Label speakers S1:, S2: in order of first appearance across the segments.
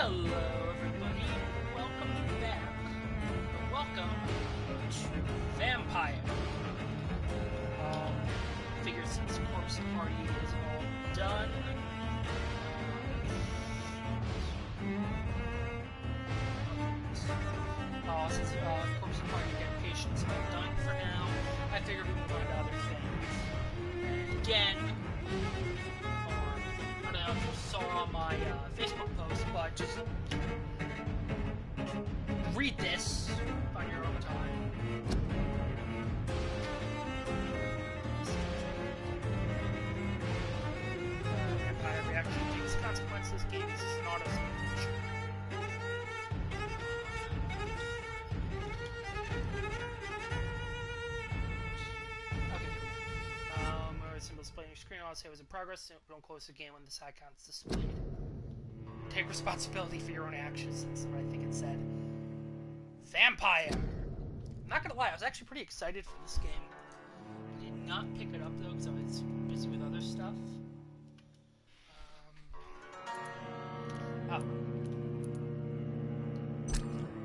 S1: Hello, everybody. Welcome back. Welcome to Vampyr. Figured since Corpse Party is all done, since Corpse Party dedication is all done for now, I figured we would go into other things. And again, I don't know if you saw on my Facebook post, but just read this on your own time. Vampire reaction takes consequences. Games is not a simulation. Okay. Where the symbol displayed on your screen, I'll say it was in progress. Don't close the game when this icon's displayed. Take responsibility for your own actions. That's what I think it said. Vampyr! I'm not gonna lie, I was actually pretty excited for this game. I did not pick it up though, because I was busy with other stuff.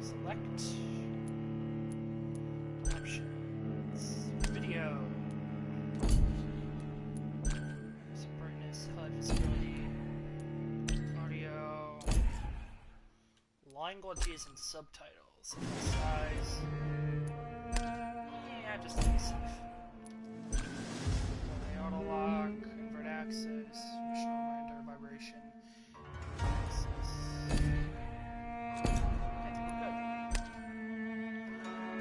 S1: Select options. Video. Brightness, HUD visibility, audio, languages and subtitles. Size. Yeah, just to be safe. Auto lock, invert access, mission reminder, vibration. Access.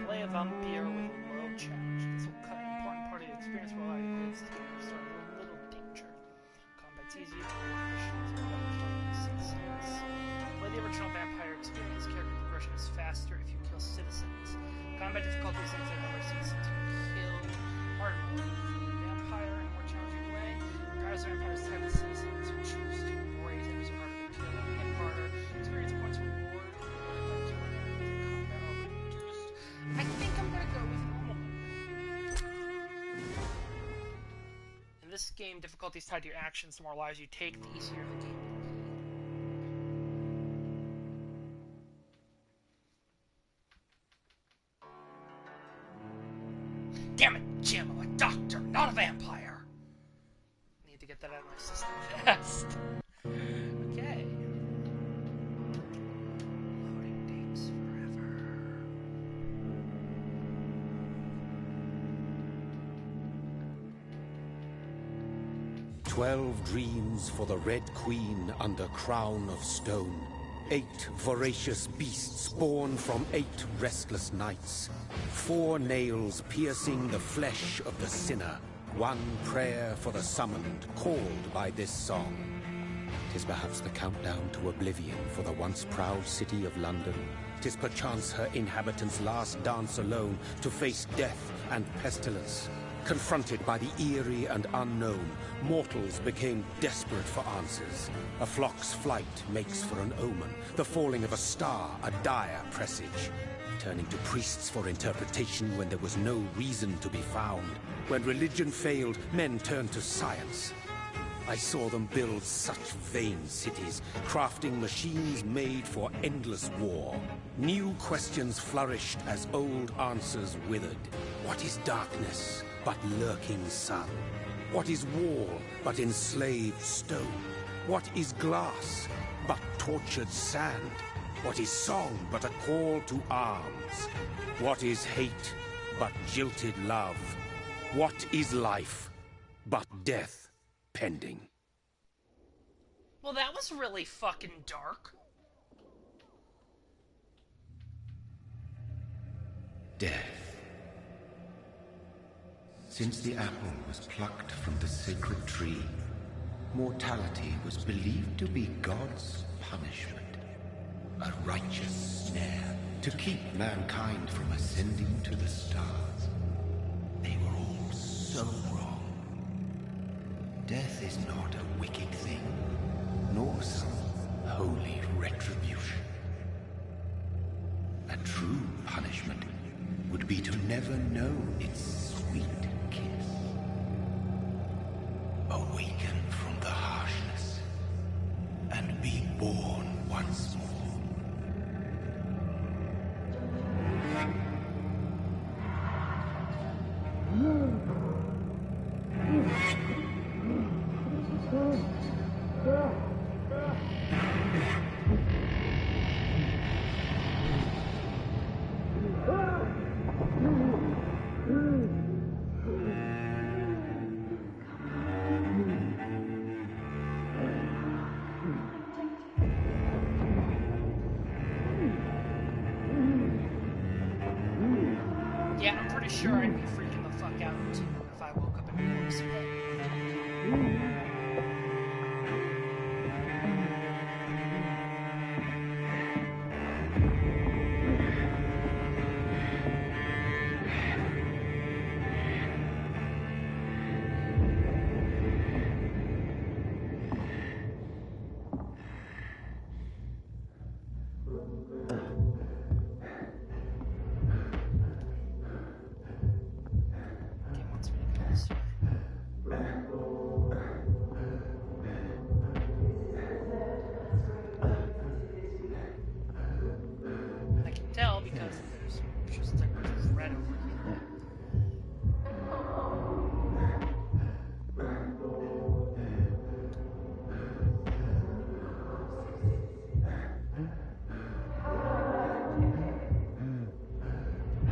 S1: Play a Vampyr with a low challenge. This will cut an important part of the experience while I use the game to start with a little danger. Combat's easy, play the original Vampyr experience. Character progression is faster if you kill citizens. Combat difficulty is infinite number of citizens to kill. Hard mode. Vampyr in a more challenging way. Regardless of Vampyr's type of citizens who choose to embrace and use harder to kill and hit harder. Experience points reward. I think I'm gonna go with normal mode. In this game, difficulty is tied to your actions. The more lives you take, the easier the game will be. Damn it, Jim, I'm a doctor, not a vampire! Need to get that out of my system fast. Okay. Loading takes forever.
S2: 12 dreams for the Red Queen under crown of stone. 8 voracious beasts born from 8 restless nights. 4 nails piercing the flesh of the sinner. 1 prayer for the summoned, called by this song. 'Tis perhaps the countdown to oblivion for the once proud city of London. 'Tis perchance her inhabitants' last dance alone to face death and pestilence. Confronted by the eerie and unknown, mortals became desperate for answers. A flock's flight makes for an omen, the falling of a star a dire presage. Turning to priests for interpretation when there was no reason to be found. When religion failed, men turned to science. I saw them build such vain cities, crafting machines made for endless war. New questions flourished as old answers withered. What is darkness but lurking sun? What is wall but enslaved stone? What is glass but tortured sand? What is song but a call to arms? What is hate but jilted love? What is life but death pending?
S1: Well, that was really fucking dark.
S3: Death. Since the apple was plucked from the sacred tree, mortality was believed to be God's punishment. A righteous snare to keep mankind from ascending to the stars. They were all so wrong. Death is not a wicked thing, nor some holy retribution. A true punishment would be to never know its sweet kiss. Awaken from the harshness and be born once more.
S1: pretty sure I'd be freaking the fuck out too if I woke up in a corpse. I can tell because there's just like red over here.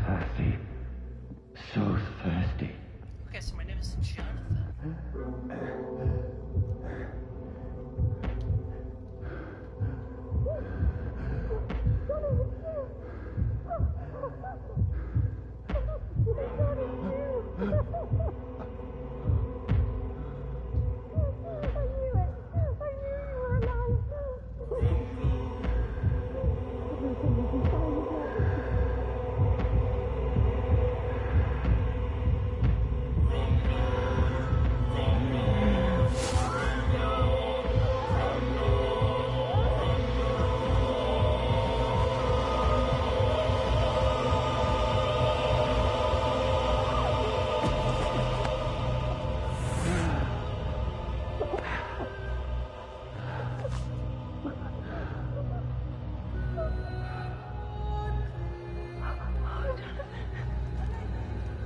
S3: Thirsty. So thirsty.
S1: Okay, so my name is Jonathan.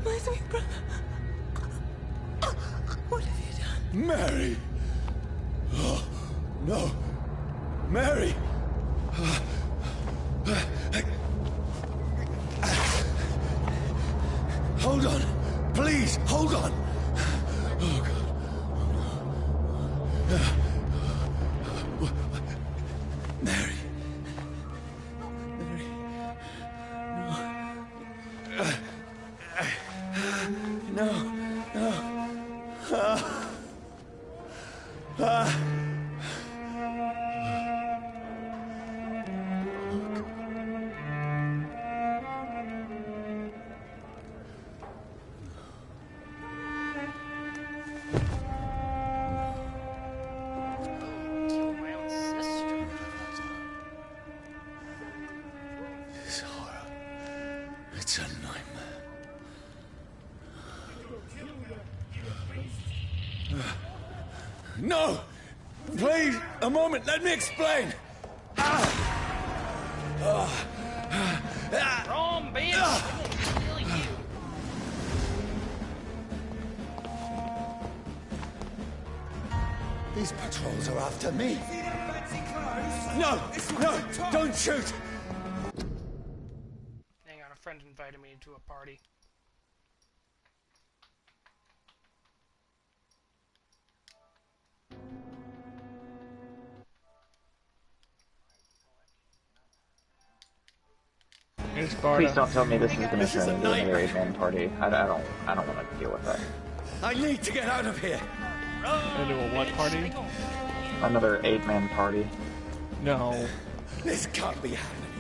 S4: My sweet brother. What have you done?
S2: Mary! Oh, no! Mary! Hold on! Please, hold on! Oh, God. Mary. Mary. No. No.
S1: Kill my own sister.
S2: This horror. It's a nightmare. No! Please, a moment, let me explain!
S1: Wrong, bitch! I'm gonna kill you.
S2: These patrols are after me. No! No! Don't shoot!
S1: Hang on, a friend invited me to a party.
S5: Here's Sparta.
S6: Please don't tell me this is going to
S2: This is
S6: turn
S2: a
S6: into another
S2: nightmare.
S6: 8-man party. I don't want to deal with that.
S2: I need to get out of here!
S5: Into a what party?
S6: Another 8-man party.
S5: No.
S2: This can't be happening.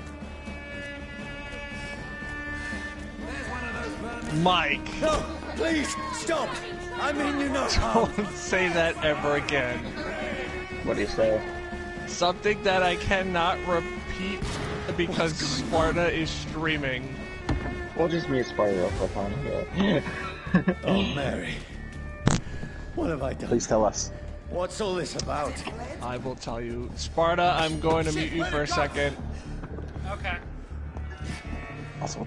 S5: Mike!
S2: No! Please, stop! I mean you no harm.
S5: Don't say that ever again.
S6: What do you say?
S5: Something that I cannot repeat because Sparta is streaming.
S6: We'll just mute Sparta real quick on it.
S2: Oh, Mary. What have I done?
S6: Please tell us.
S2: What's all this about?
S5: I will tell you. Sparta, I'm going to mute you for a second.
S1: Okay.
S6: Also,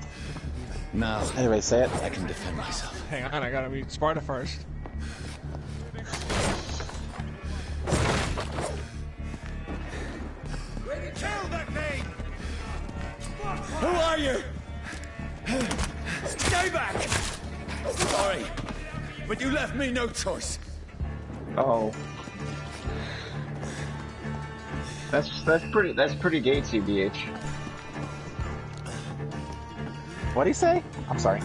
S2: Now,
S6: anyway, say it.
S2: I can defend myself.
S5: Hang on, I gotta mute Sparta first.
S2: Kill that thing! Who are you? Stay back! Sorry, but you left me no choice.
S6: Oh. That's pretty gay, TBH. What'd he say? I'm sorry.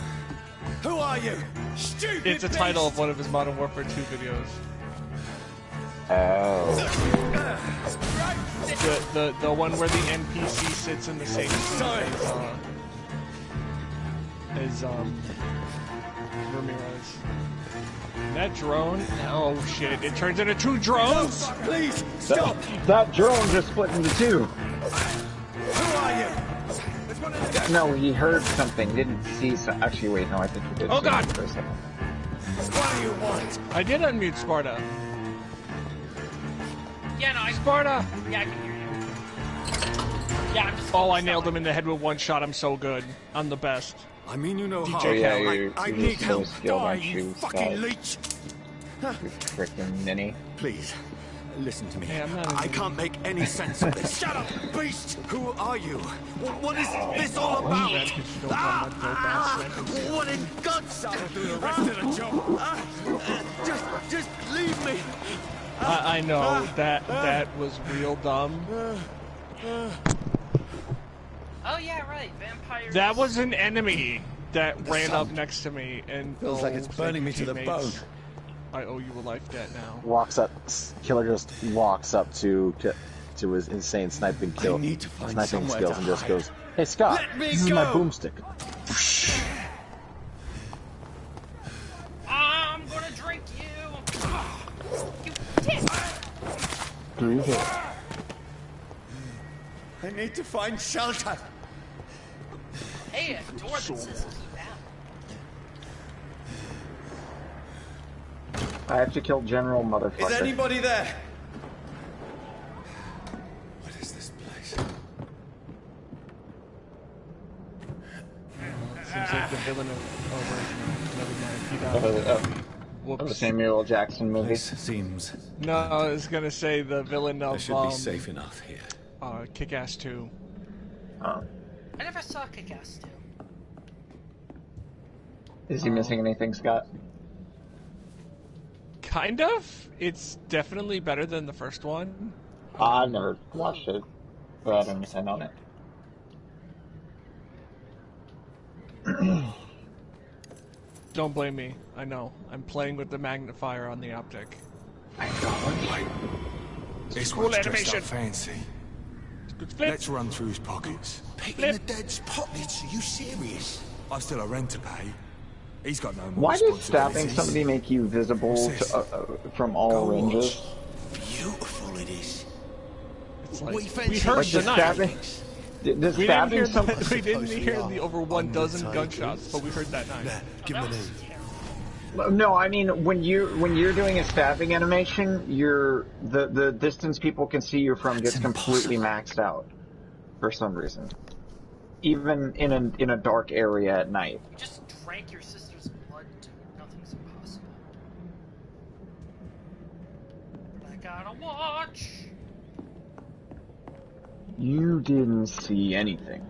S2: Who are you? Stupid
S5: It's a title of one of his Modern Warfare 2 videos.
S6: Oh.
S5: The one where the NPC sits in the same seat as Ramirez. That drone? Oh shit! It turns into 2 drones.
S2: Please stop!
S6: That drone just split into 2.
S2: Who are you? There's one of the...
S6: No, he heard something, didn't see so actually wait, no, I think he did.
S5: Oh,
S6: see
S5: God!
S6: it for a second.
S2: What do you want?
S5: I did unmute Sparta.
S1: Yeah, no,
S5: Sparta!
S1: Yeah, I can hear you. Yeah, I'm just.
S5: Oh, I nailed him in the head with 1 shot. I'm so good. I'm the best.
S2: I mean you know how.
S5: Oh, yeah,
S2: I
S6: you're
S2: need
S6: so
S2: help.
S6: skilled,
S2: Die,
S6: aren't
S2: you
S6: you,
S2: fucking
S6: Scott?
S2: leech!
S6: You freaking ninny.
S2: Please, listen to me.
S5: Hey, I'm not
S2: I
S5: an
S2: can't make any sense of this. Shut up, beast! Who are you? What is this all about?
S5: That's 'cause you don't want my dope ass sentences.
S2: What in God's I'll do the rest of the job. Just leave me.
S5: I know that was real dumb.
S1: Oh yeah, right. Vampires.
S5: That was an enemy that ran up next to me and
S2: Feels like it's burning me to the bone.
S5: I owe you a life debt now.
S7: Walks up, Killer just walks up to his insane sniping
S2: I need to find
S7: sniping
S2: somewhere
S7: skills
S2: to
S7: and just
S2: hide.
S7: goes, "Hey Scott,
S2: Let me
S7: this is my
S2: go!"
S7: boomstick."
S1: I'm gonna drink you. You dick.
S6: 3 hits.
S2: I need to find shelter.
S1: Hey, a door that says keep out.
S6: I have to kill General Motherfucker.
S2: Is anybody there? What is this place?
S5: Seems like the villain of never mind. He died.
S6: The
S5: Whoops.
S6: Samuel Jackson movie.
S2: This seems
S5: No, I was gonna say the villain
S2: I
S5: of
S2: should be safe enough here.
S5: Kick-Ass 2.
S6: Oh.
S1: I never saw Kick-Ass 2.
S6: Is he missing anything, Scott?
S5: Kind of. It's definitely better than the first one.
S6: I've never watched it, but I don't understand on it.
S5: Don't blame me. I know. I'm playing with the magnifier on the optic.
S8: This
S5: Cool
S8: one's dressed
S5: animation.
S8: up fancy.
S5: Good flip.
S8: Let's run through his pockets.
S9: Picking the dead's pockets? Are you serious?
S8: I've still a rent to pay. He's got no more
S6: Why did stabbing
S8: responsibilities.
S6: somebody make you visible
S8: What's
S6: to,
S8: this?
S6: from all
S8: Go
S6: ranges?
S9: Beautiful it is.
S5: It's like,
S9: We
S5: we
S9: fancy
S5: heard
S6: Like
S5: the
S6: the
S5: knife.
S6: stabbing? Does
S5: We didn't
S6: stabbing
S5: hear
S6: some...
S5: we didn't
S9: Suppose
S5: hear
S9: we
S5: the
S9: are
S5: over 1 dozen
S9: undertakers.
S5: gunshots, but we heard that knife.
S9: Nah, give
S1: Oh,
S9: him
S1: that
S9: an
S1: was
S9: E.
S1: terrible.
S6: No, I mean when you're doing a stabbing animation, the distance people can see you from gets completely maxed out for some reason. Even in a dark area at night.
S1: You just drank your sister's blood, dude. Nothing's impossible. But I gotta watch.
S6: You didn't see anything.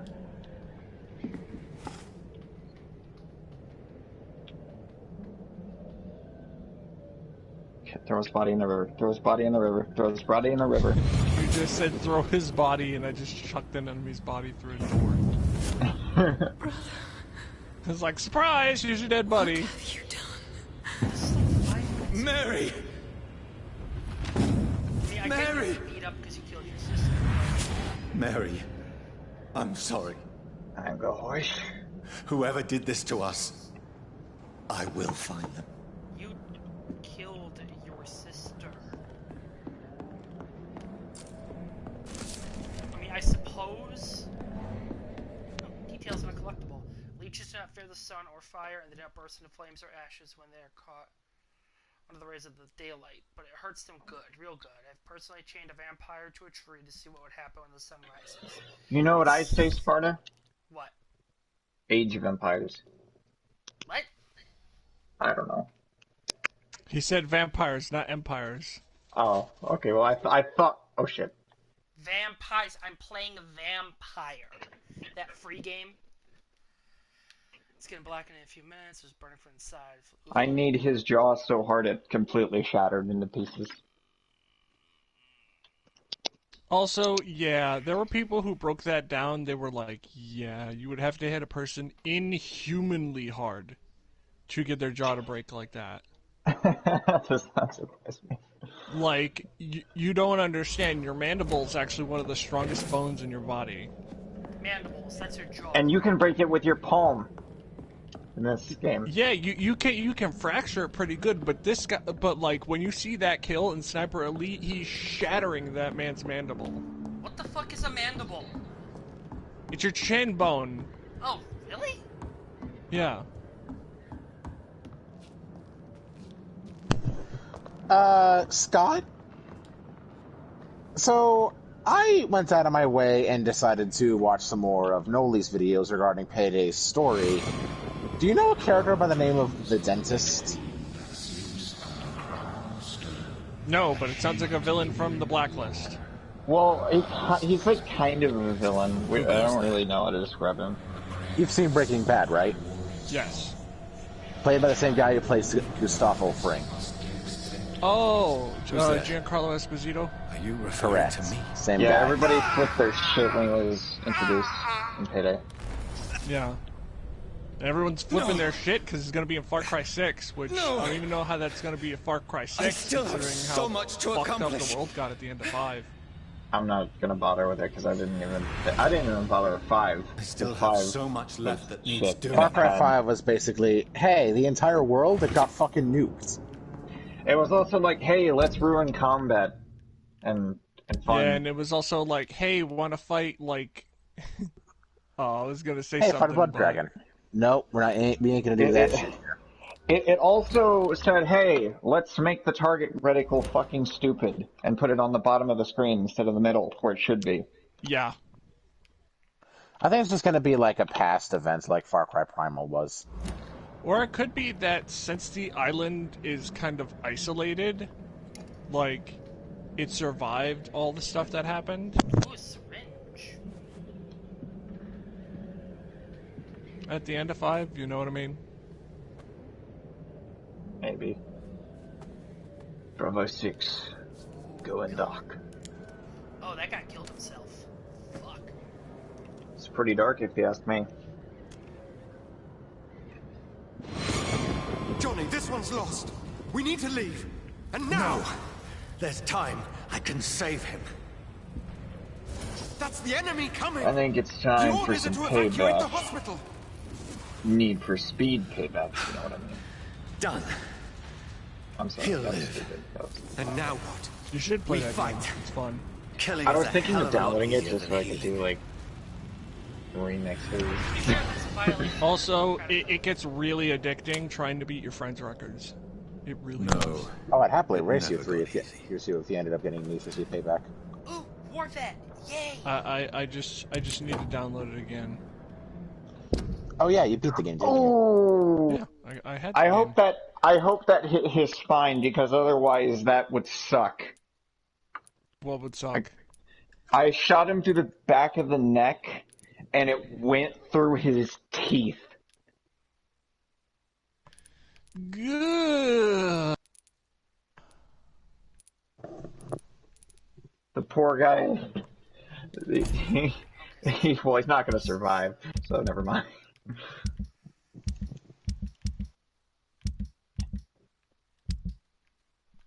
S6: Okay, throw his body in the river. Throw his body in the river. Throw his body in the river.
S5: You just said throw his body, and I just chucked an enemy's body through a door. It's like, surprise! Here's your dead buddy.
S4: What have you done?
S1: This is like 5 minutes.
S2: Mary!
S1: I mean, I
S2: Mary!
S1: get beat up because you killed your sister.
S2: Mary, I'm sorry.
S6: I'm going.
S2: Whoever did this to us, I will find them.
S1: You killed your sister. I mean, I suppose. Oh, details on a collectible. Leeches do not fear the sun or fire, and they do not burst into flames or ashes when they are caught under the rays of the daylight, but it hurts them good, real good. I've personally chained a vampire to a tree to see what would happen when the sun rises.
S6: You know what I say, Sparta?
S1: What?
S6: Age of Empires.
S1: What?
S6: I don't know.
S5: He said vampires, not empires.
S6: Oh, okay. Well, I thought. Oh shit.
S1: Vampires. I'm playing Vampyr. That free game. It's getting black in a few minutes. It's burning from inside.
S6: I need his jaw so hard it completely shattered into pieces.
S5: Also, yeah, there were people who broke that down. They were like, yeah, you would have to hit a person inhumanly hard to get their jaw to break like that.
S6: That does not surprise me.
S5: Like, you don't understand. Your mandible is actually one of the strongest bones in your body.
S1: Mandibles, that's your jaw.
S6: And you can break it with your palm in this game.
S5: Yeah, you can fracture it pretty good, but this guy, but like when you see that kill in Sniper Elite, he's shattering that man's mandible.
S1: What the fuck is a mandible?
S5: It's your chin bone.
S1: Oh, really?
S5: Yeah.
S7: Scott? So, I went out of my way and decided to watch some more of Noli's videos regarding Payday's story. Do you know a character by the name of the Dentist?
S5: No, but it sounds like a villain from the Blacklist.
S6: Well, he's like kind of a villain. I don't really know how to describe him.
S7: You've seen Breaking Bad, right?
S5: Yes.
S7: Played by the same guy who plays Gustavo Fring.
S5: Oh, Giancarlo Esposito?
S8: Are you referring to me?
S7: Same
S6: Yeah,
S7: guy.
S6: everybody flipped their shit when he was introduced in Payday.
S5: Yeah. Everyone's flipping their shit because it's going to be in Far Cry 6, which I don't even know how that's going to be a Far Cry 6,
S8: still have
S5: considering
S8: so
S5: how
S8: much to
S5: fucked up
S8: accomplish.
S5: the world got at the end of 5.
S6: I'm not gonna bother with it because I didn't even bother with 5.
S8: I still have
S6: 5
S8: so much left that needs
S6: shit.
S8: doing.
S7: Far Cry 5 was basically, hey, the entire world, it got fucking nuked.
S6: It was also like, hey, let's ruin combat and fun.
S5: Yeah, and it was also like, hey, want to fight, like... oh, I was going to say
S7: Hey,
S5: something,
S7: fight a blood
S5: but...
S7: dragon. Nope, we ain't gonna do that shit here.
S6: It also said, hey, let's make the target reticle fucking stupid and put it on the bottom of the screen instead of the middle where it should be.
S5: Yeah.
S7: I think it's just gonna be like a past event like Far Cry Primal was.
S5: Or it could be that since the island is kind of isolated, like, it survived all the stuff that happened.
S1: Ooh, a syringe.
S5: At the end of 5, you know what I mean?
S6: Maybe. Bravo 6. Go and dock.
S1: Oh, that guy killed himself. Fuck.
S6: It's pretty dark if you ask me.
S9: Johnny, this one's lost. We need to leave. And now!
S8: No. There's time. I can save him.
S9: That's the enemy coming!
S6: I think it's
S9: The
S6: time for
S9: orders
S6: some
S9: are to evacuate the
S6: payback.
S9: hospital!
S6: Need for speed payback, you know what I mean.
S8: Done.
S6: I'm sorry,
S8: He'll
S6: that was
S8: live.
S6: stupid.
S8: And now what?
S5: You should play
S8: We
S5: that
S8: fight.
S5: game. It's fun.
S8: Killing
S6: I
S8: is
S6: was
S8: a
S6: thinking
S8: hell
S6: of
S8: of a lot
S6: downloading it
S8: easier
S6: just so
S8: than
S6: I could
S8: healing.
S6: do like remixes.
S1: To be fair, that's a violation.
S5: Also, it gets really addicting trying to beat your friends' records. It really does.
S7: Oh, I'd happily race you
S8: Never
S7: three
S8: got
S7: if you ended up getting Need for Speed Payback.
S1: Ooh, War Vet! Yay!
S5: I just need to download it again.
S7: Oh yeah, you beat the game, didn't you?
S6: Oh,
S5: Yeah, I had. The
S6: I
S5: game.
S6: hope that hit his spine because otherwise that would suck.
S5: What would suck?
S6: I shot him through the back of the neck, and it went through his teeth.
S5: Good.
S6: The poor guy. Well, he's not going to survive, so never mind.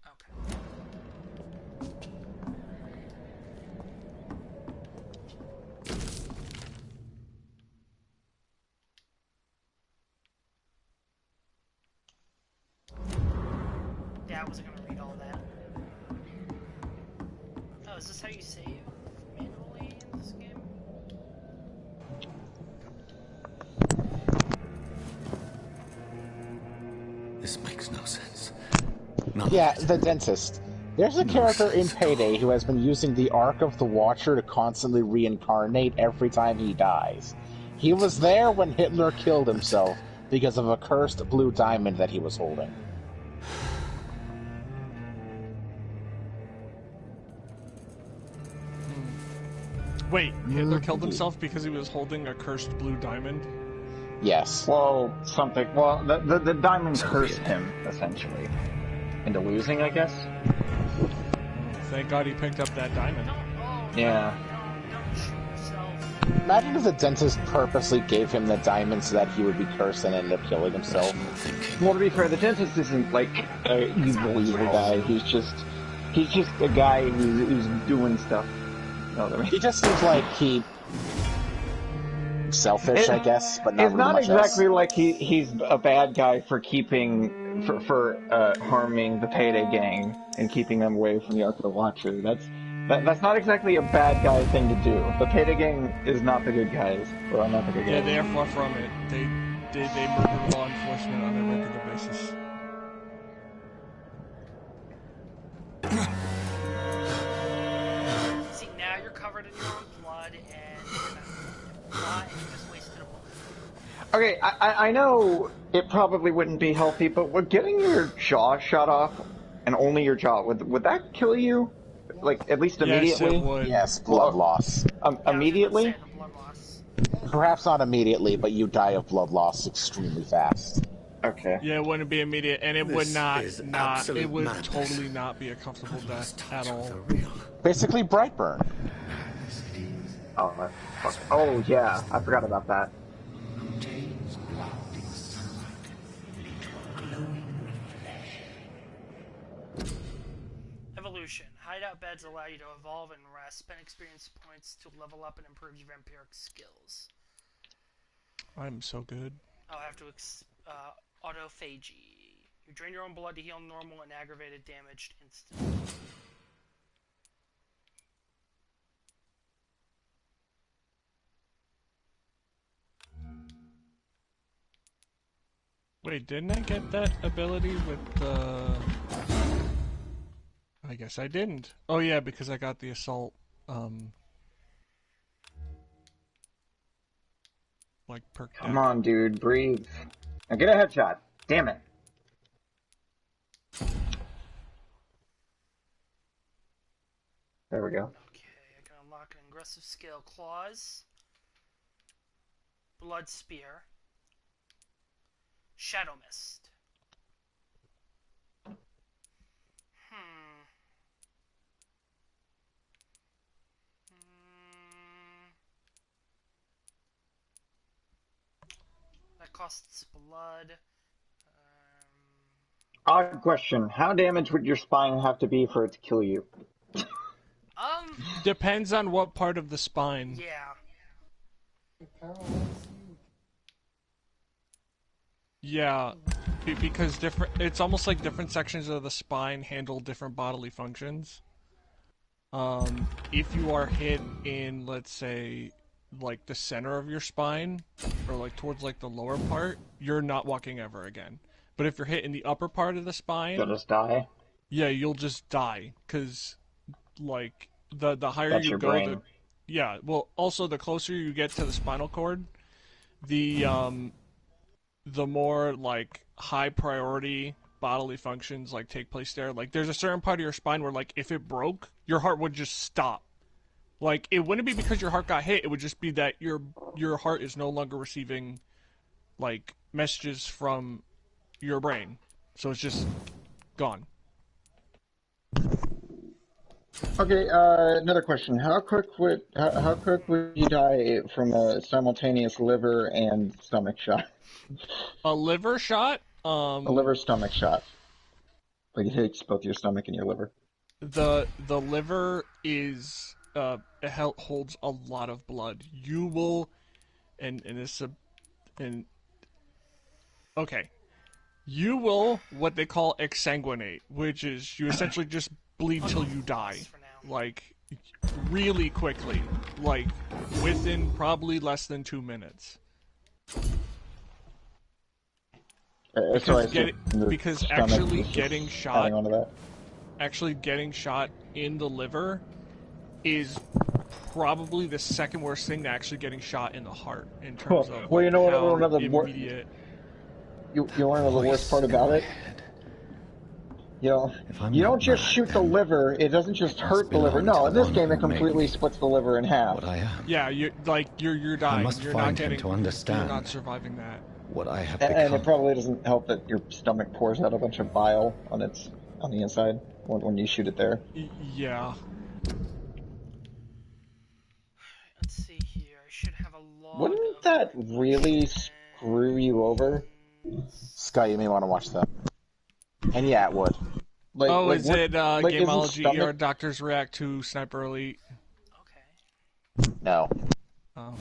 S1: Okay. Yeah, I wasn't gonna read all that. Oh, is this how you save manually in this game?
S8: This makes no sense.
S7: Yeah, the Dentist. There's a character in Payday who has been using the Arc of the Watcher to constantly reincarnate every time he dies. He was there when Hitler killed himself because of a cursed blue diamond that he was holding.
S5: Wait, Hitler killed himself because he was holding a cursed blue diamond?
S7: Yes.
S6: Well, something. Well, the diamond cursed him essentially into losing, I guess.
S5: Thank God he picked up that diamond.
S1: Don't, oh,
S6: Yeah.
S1: don't shoot yourself.
S7: Imagine if the dentist purposely gave him the diamond so that he would be cursed and end up killing himself.
S6: Well, to be fair, the dentist isn't like an evil guy. He's just a guy who's doing stuff. You know what I mean?
S7: He just seems like selfish, I guess, but not
S6: It's
S7: really
S6: not
S7: much
S6: exactly
S7: else.
S6: like he's a bad guy for harming the Payday gang and keeping them away from the Ark of the Watcher. That's not exactly a bad guy thing to do. The Payday gang is not the good guys, or not the good guys.
S5: Yeah, they are far from it. They murder law enforcement on a regular basis.
S1: See, now you're covered in your own blood, and you're not, and you just wasted a bullet.
S6: Okay, I know it probably wouldn't be healthy, but would getting your jaw shot off, and only your jaw, would that kill you? Like, at least immediately?
S5: Yes, it would.
S7: Yes, blood loss.
S6: Immediately?
S1: The blood loss.
S7: Perhaps not immediately, but you die of blood loss extremely fast.
S6: Okay.
S5: Yeah, it wouldn't be immediate, and it would
S8: This
S5: not,
S8: is
S5: it
S8: absolute
S5: would
S8: madness.
S5: totally not be a comfortable death at all.
S7: Basically, Brightburn.
S6: Oh, yeah, I forgot about that.
S1: Evolution. Hideout beds allow you to evolve and rest. Spend experience points to level up and improve your vampiric skills.
S5: I'm so good.
S1: I'll have to autophagy. You drain your own blood to heal normal and aggravated damage instantly.
S5: Wait, didn't I get that ability with the... I guess I didn't. Oh yeah, because I got the assault, like, perk deck.
S6: Come on, dude, breathe. Now get a headshot. Damn it. There we go.
S1: Okay, I can unlock an aggressive skill. Claws. Blood Spear. Shadow Mist. That costs blood.
S6: Odd question. How damaged would your spine have to be for it to kill you?
S5: Depends on what part of the spine.
S1: Yeah.
S5: Yeah, because it's almost like different sections of the spine handle different bodily functions. If you are hit in, let's say, like the center of your spine, or like towards like the lower part, you're not walking ever again. But if you're hit in the upper part of the spine,
S6: You'll just die?
S5: yeah, you'll just die, because like the higher
S6: That's
S5: you
S6: your
S5: go,
S6: brain.
S5: yeah. Well, also the closer you get to the spinal cord, the more like high priority bodily functions like take place there. Like there's a certain part of your spine where like if it broke, your heart would just stop. Like it wouldn't be because your heart got hit, it would just be that your heart is no longer receiving like messages from your brain. So it's just gone.
S6: Okay, another question. How quick would you die from a simultaneous liver and stomach shot?
S5: A liver shot?
S6: A liver-stomach shot. Like it hits both your stomach and your liver.
S5: The liver is it holds a lot of blood. You will, and it's a, and okay, you will what they call exsanguinate, which is you essentially just bleed till you die, like really quickly, like within probably less than 2 minutes. Because actually getting shot in the liver is probably the second worst thing to actually getting shot in the heart in terms of
S6: well, you know
S5: how
S6: what?
S5: immediate.
S6: You want to know the worst part about it? You know, you don't just shoot the liver. It doesn't just hurt the liver. No, in this game, it completely splits the liver in half.
S5: Yeah, you're dying. You're not getting.
S8: To understand
S5: You're not surviving that.
S8: what I have
S6: And
S8: become.
S6: it probably doesn't help that your stomach pours out a bunch of bile on the inside when you shoot it there.
S5: Yeah.
S1: Let's see here. should have a log.
S6: Wouldn't that really screw you over?
S7: Sky, you may want to watch that. And yeah, it would. Like,
S5: Oh,
S7: like,
S5: is
S7: what,
S5: it
S7: like, isn't
S5: Gameology or
S7: stomach...
S5: Doctors React to Sniper Elite?
S1: Okay.
S7: No.
S5: Oh.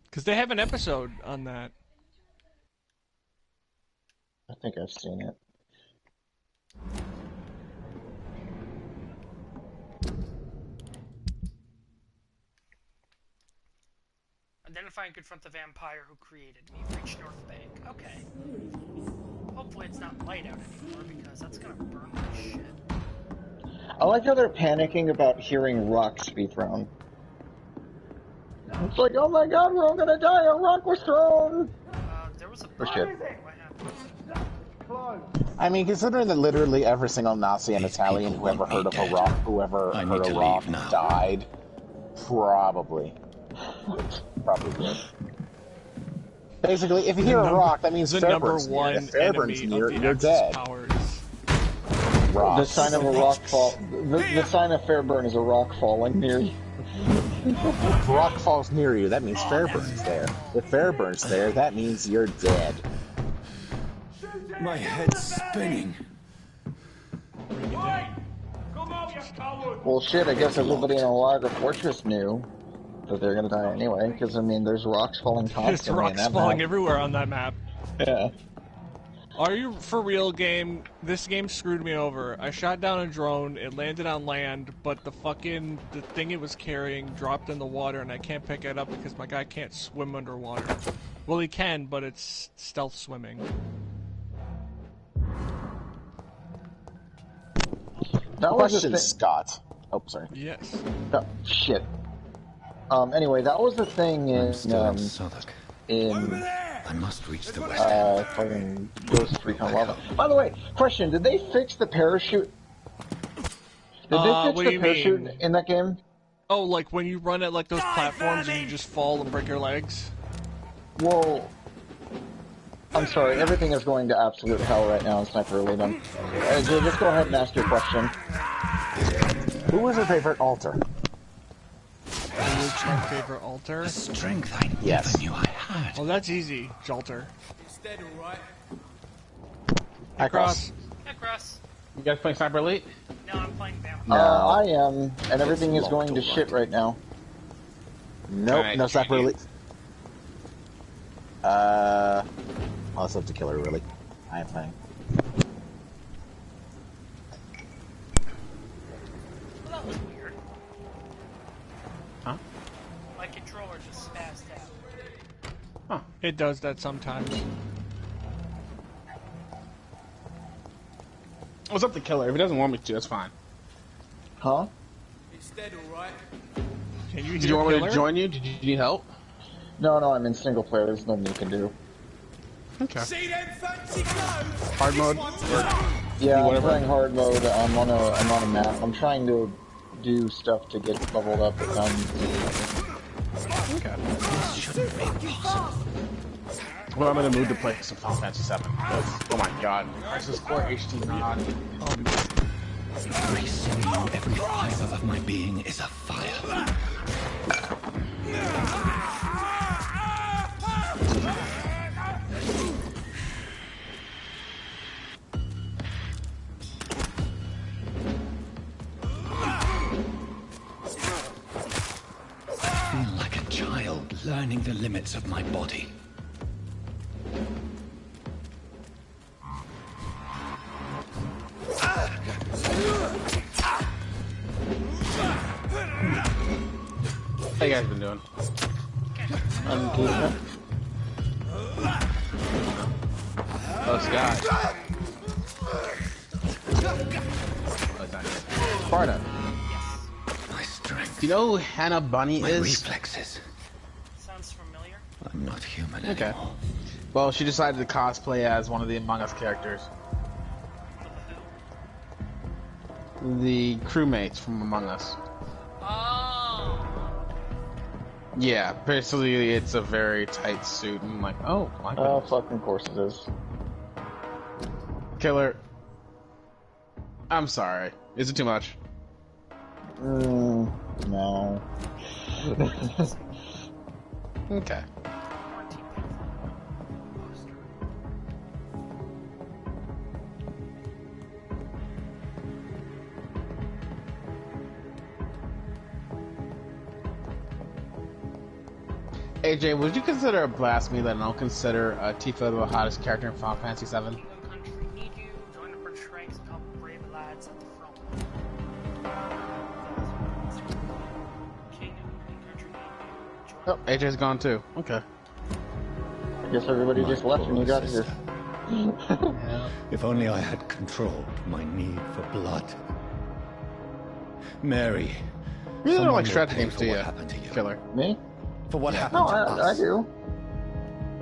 S5: Because they have an episode on that.
S6: I think I've seen it.
S1: Identify and confront the vampire who created me. Reach North Bank. Okay. Hopefully it's not light out anymore, because that's gonna burn my shit.
S6: I like how they're panicking about hearing rocks be thrown. It's like, oh my god, we're all gonna die, a rock was thrown!
S1: There was a
S6: Oh shit.
S1: What happened?
S7: I mean, considering that literally every single Nazi and Italian who ever heard of a rock, died, probably. Probably good. Basically, if you hear a rock, that means
S5: the
S7: Fairburn's
S5: number one
S7: near. If Fairburn's
S5: enemy
S7: near,
S5: of the
S7: you're
S5: Axis
S7: dead.
S5: powers.
S6: The sign of a rock fall. The sign of Fairburn is a rock falling near you.
S7: If rock falls near you, that means Fairburn's there. If Fairburn's there, that means you're dead.
S8: My head's spinning.
S6: Well, shit, I guess everybody in Alaga Fortress knew that they're gonna die anyway, because, I mean, there's rocks falling
S5: There's
S6: constantly in
S5: rocks
S6: that
S5: falling
S6: map.
S5: everywhere on that map.
S6: Yeah.
S5: Are you for real, game? This game screwed me over. I shot down a drone, it landed on land, but the thing it was carrying dropped in the water, and I can't pick it up because my guy can't swim underwater. Well, he can, but it's stealth swimming.
S6: That was
S7: Question,
S6: the
S7: Scott. Oh, sorry.
S5: Yes.
S6: shit. Anyway, that was the thing in, in
S8: I must reach the west.
S6: fucking Ghost Recon Lava. By the way, question, did they fix the parachute? Did they
S5: what
S6: fix
S5: do
S6: the
S5: you
S6: parachute
S5: mean?
S6: in that game?
S5: Oh, like when you run at like those platforms and you just fall and break your legs?
S6: Well, I'm sorry, everything is going to absolute hell right now in Sniper Elite. Just go ahead and ask your question.
S7: Who was your favorite altar?
S5: Who's my favorite altar?
S3: The strength I
S7: Yes.
S3: never knew I had.
S5: Oh, that's easy. Jolter.
S7: Hi, Cross.
S1: Hey, Cross.
S10: You guys playing Sniper Elite?
S1: No, I'm playing Vampyr.
S7: No.
S6: I am, and everything is going to shit right now.
S7: Nope,
S10: Alright,
S7: no Sniper
S10: you.
S7: Elite. Well, it's up to Killer, really. I am playing.
S1: Well, that was weird.
S10: Huh?
S1: My controller just spazzed out.
S10: Huh.
S5: It does that sometimes.
S10: What's up to Killer? If he doesn't want me to, that's fine.
S6: Huh?
S5: Can you
S10: Did
S5: hear
S10: you want me
S5: Killer?
S10: to join you? Did you need help?
S6: No, I'm in single player. There's nothing you can do.
S10: Okay. Hard mode?
S6: Yeah, I'm
S10: whatever.
S6: playing hard mode. I'm on a map. I'm trying to do stuff to get leveled up.
S10: Okay. Well, I'm gonna move to play some Final Fantasy 7. Oh my god. Crisis Core HD nod.
S3: Every sinew, every fiber of my being is afire. I feel like a child learning the limits of my body.
S10: How you guys been doing?
S6: I'm decent.
S10: Oh, Scott. Oh, it's not here. Sparta.
S3: My strength,
S10: Do you know who Hannah Bunny
S3: my
S10: is?
S3: reflexes.
S1: Sounds familiar.
S3: I'm not human
S10: Okay.
S3: anymore.
S10: Well, she decided to cosplay as one of the Among Us characters. The crewmates from Among Us.
S1: Oh.
S10: Yeah, basically it's a very tight suit and like, oh my
S6: Oh,
S10: goodness.
S6: fucking course it is.
S10: Killer. I'm sorry. Is it too much?
S6: No.
S10: Okay. AJ, would you consider a blasphemy that I don't consider Tifa the hottest character in Final Fantasy VII?
S1: Kingdom country need you. Join the British ranks and help brave lads at the front. Kingdom and country need you.
S10: Oh, AJ's gone too. Okay.
S6: I guess everybody just left and you got here.
S8: If only I had controlled my need for blood. Mary.
S10: You don't like
S8: someone will
S10: strategy
S8: pay
S10: games,
S8: for
S10: do
S8: what
S10: you?
S8: happened to you.
S10: Killer.
S6: Me?
S8: For what happened
S6: No,
S8: to
S6: I
S8: us.
S6: do.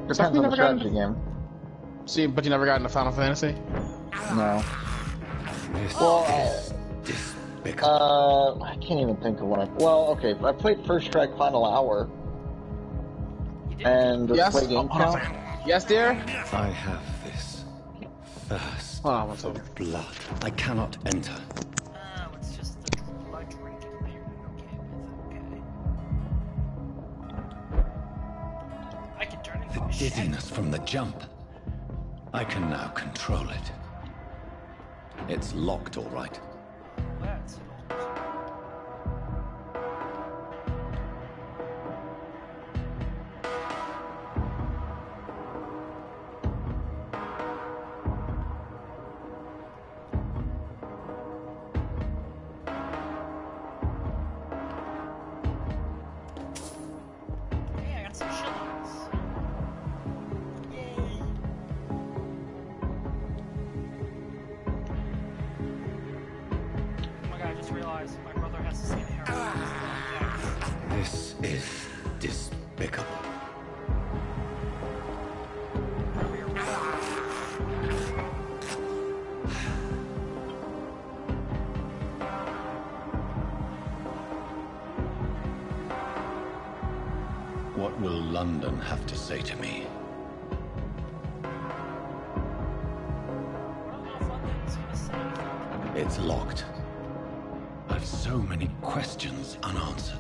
S6: Depends
S10: Something
S6: on the
S10: never gotten-
S6: strategy game.
S10: See, but you never got into Final Fantasy?
S6: No.
S8: This
S6: Well,
S8: is despicable.
S6: I can't even think of what I... Well, okay, I played First Strike Final Hour. And does
S10: Yes.
S6: play game
S10: Hold on a
S6: count?
S10: second. Yes, dear?
S8: I have this thirst
S10: Hold on one second.
S8: for blood. I cannot enter.
S1: It's just the blood drinking that you're okay with. Okay. I can turn into
S8: The
S1: a shed.
S8: dizziness from the jump. I can now control it. It's locked, all right.
S1: That's Hey, I got some shillings. Yay. Oh my god, I just realized my brother has the same hair.
S8: This is despicable. What will London have to say to me? It's locked. I've so many questions unanswered.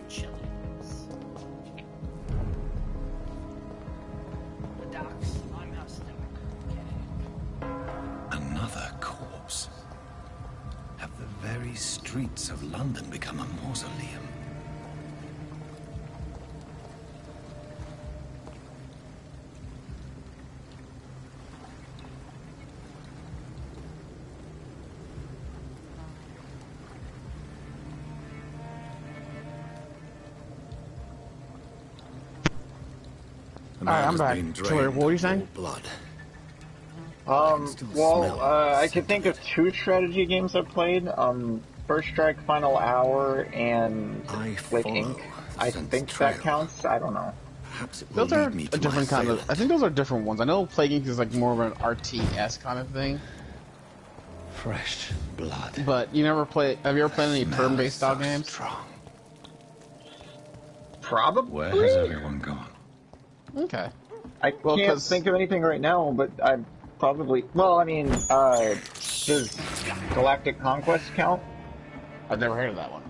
S1: $10. The docks, Limehouse dock.
S8: Another corpse. Have the very streets of London become a mausoleum? The
S10: Alright,
S8: man
S10: I'm
S8: has
S10: back.
S8: been
S10: Killer,
S8: drained
S10: what were you
S8: of
S10: saying?
S8: all blood.
S6: I could think of two strategy games I've played. First Strike Final Hour and
S8: I
S6: Flake
S8: follow
S6: Inc. I
S8: Scent's
S6: think
S8: trail.
S6: that counts. I don't know.
S8: Perhaps it will
S10: Those are
S8: lead me
S10: a
S8: to
S10: different
S8: my
S10: kind of... I
S8: assailant.
S10: think those are different ones. I know Plague Inc. is like more of an RTS kind of thing.
S8: Fresh blood.
S10: But you never play... Have you ever played any
S8: Smell
S10: turn-based style
S8: so
S10: games?
S8: Strong.
S6: Probably.
S8: Where has everyone gone?
S10: Okay.
S6: I
S10: Well,
S6: can't
S10: 'cause-
S6: think of anything right now, but I probably... Well, I mean, does Galactic Conquest count?
S10: I've never heard of that one.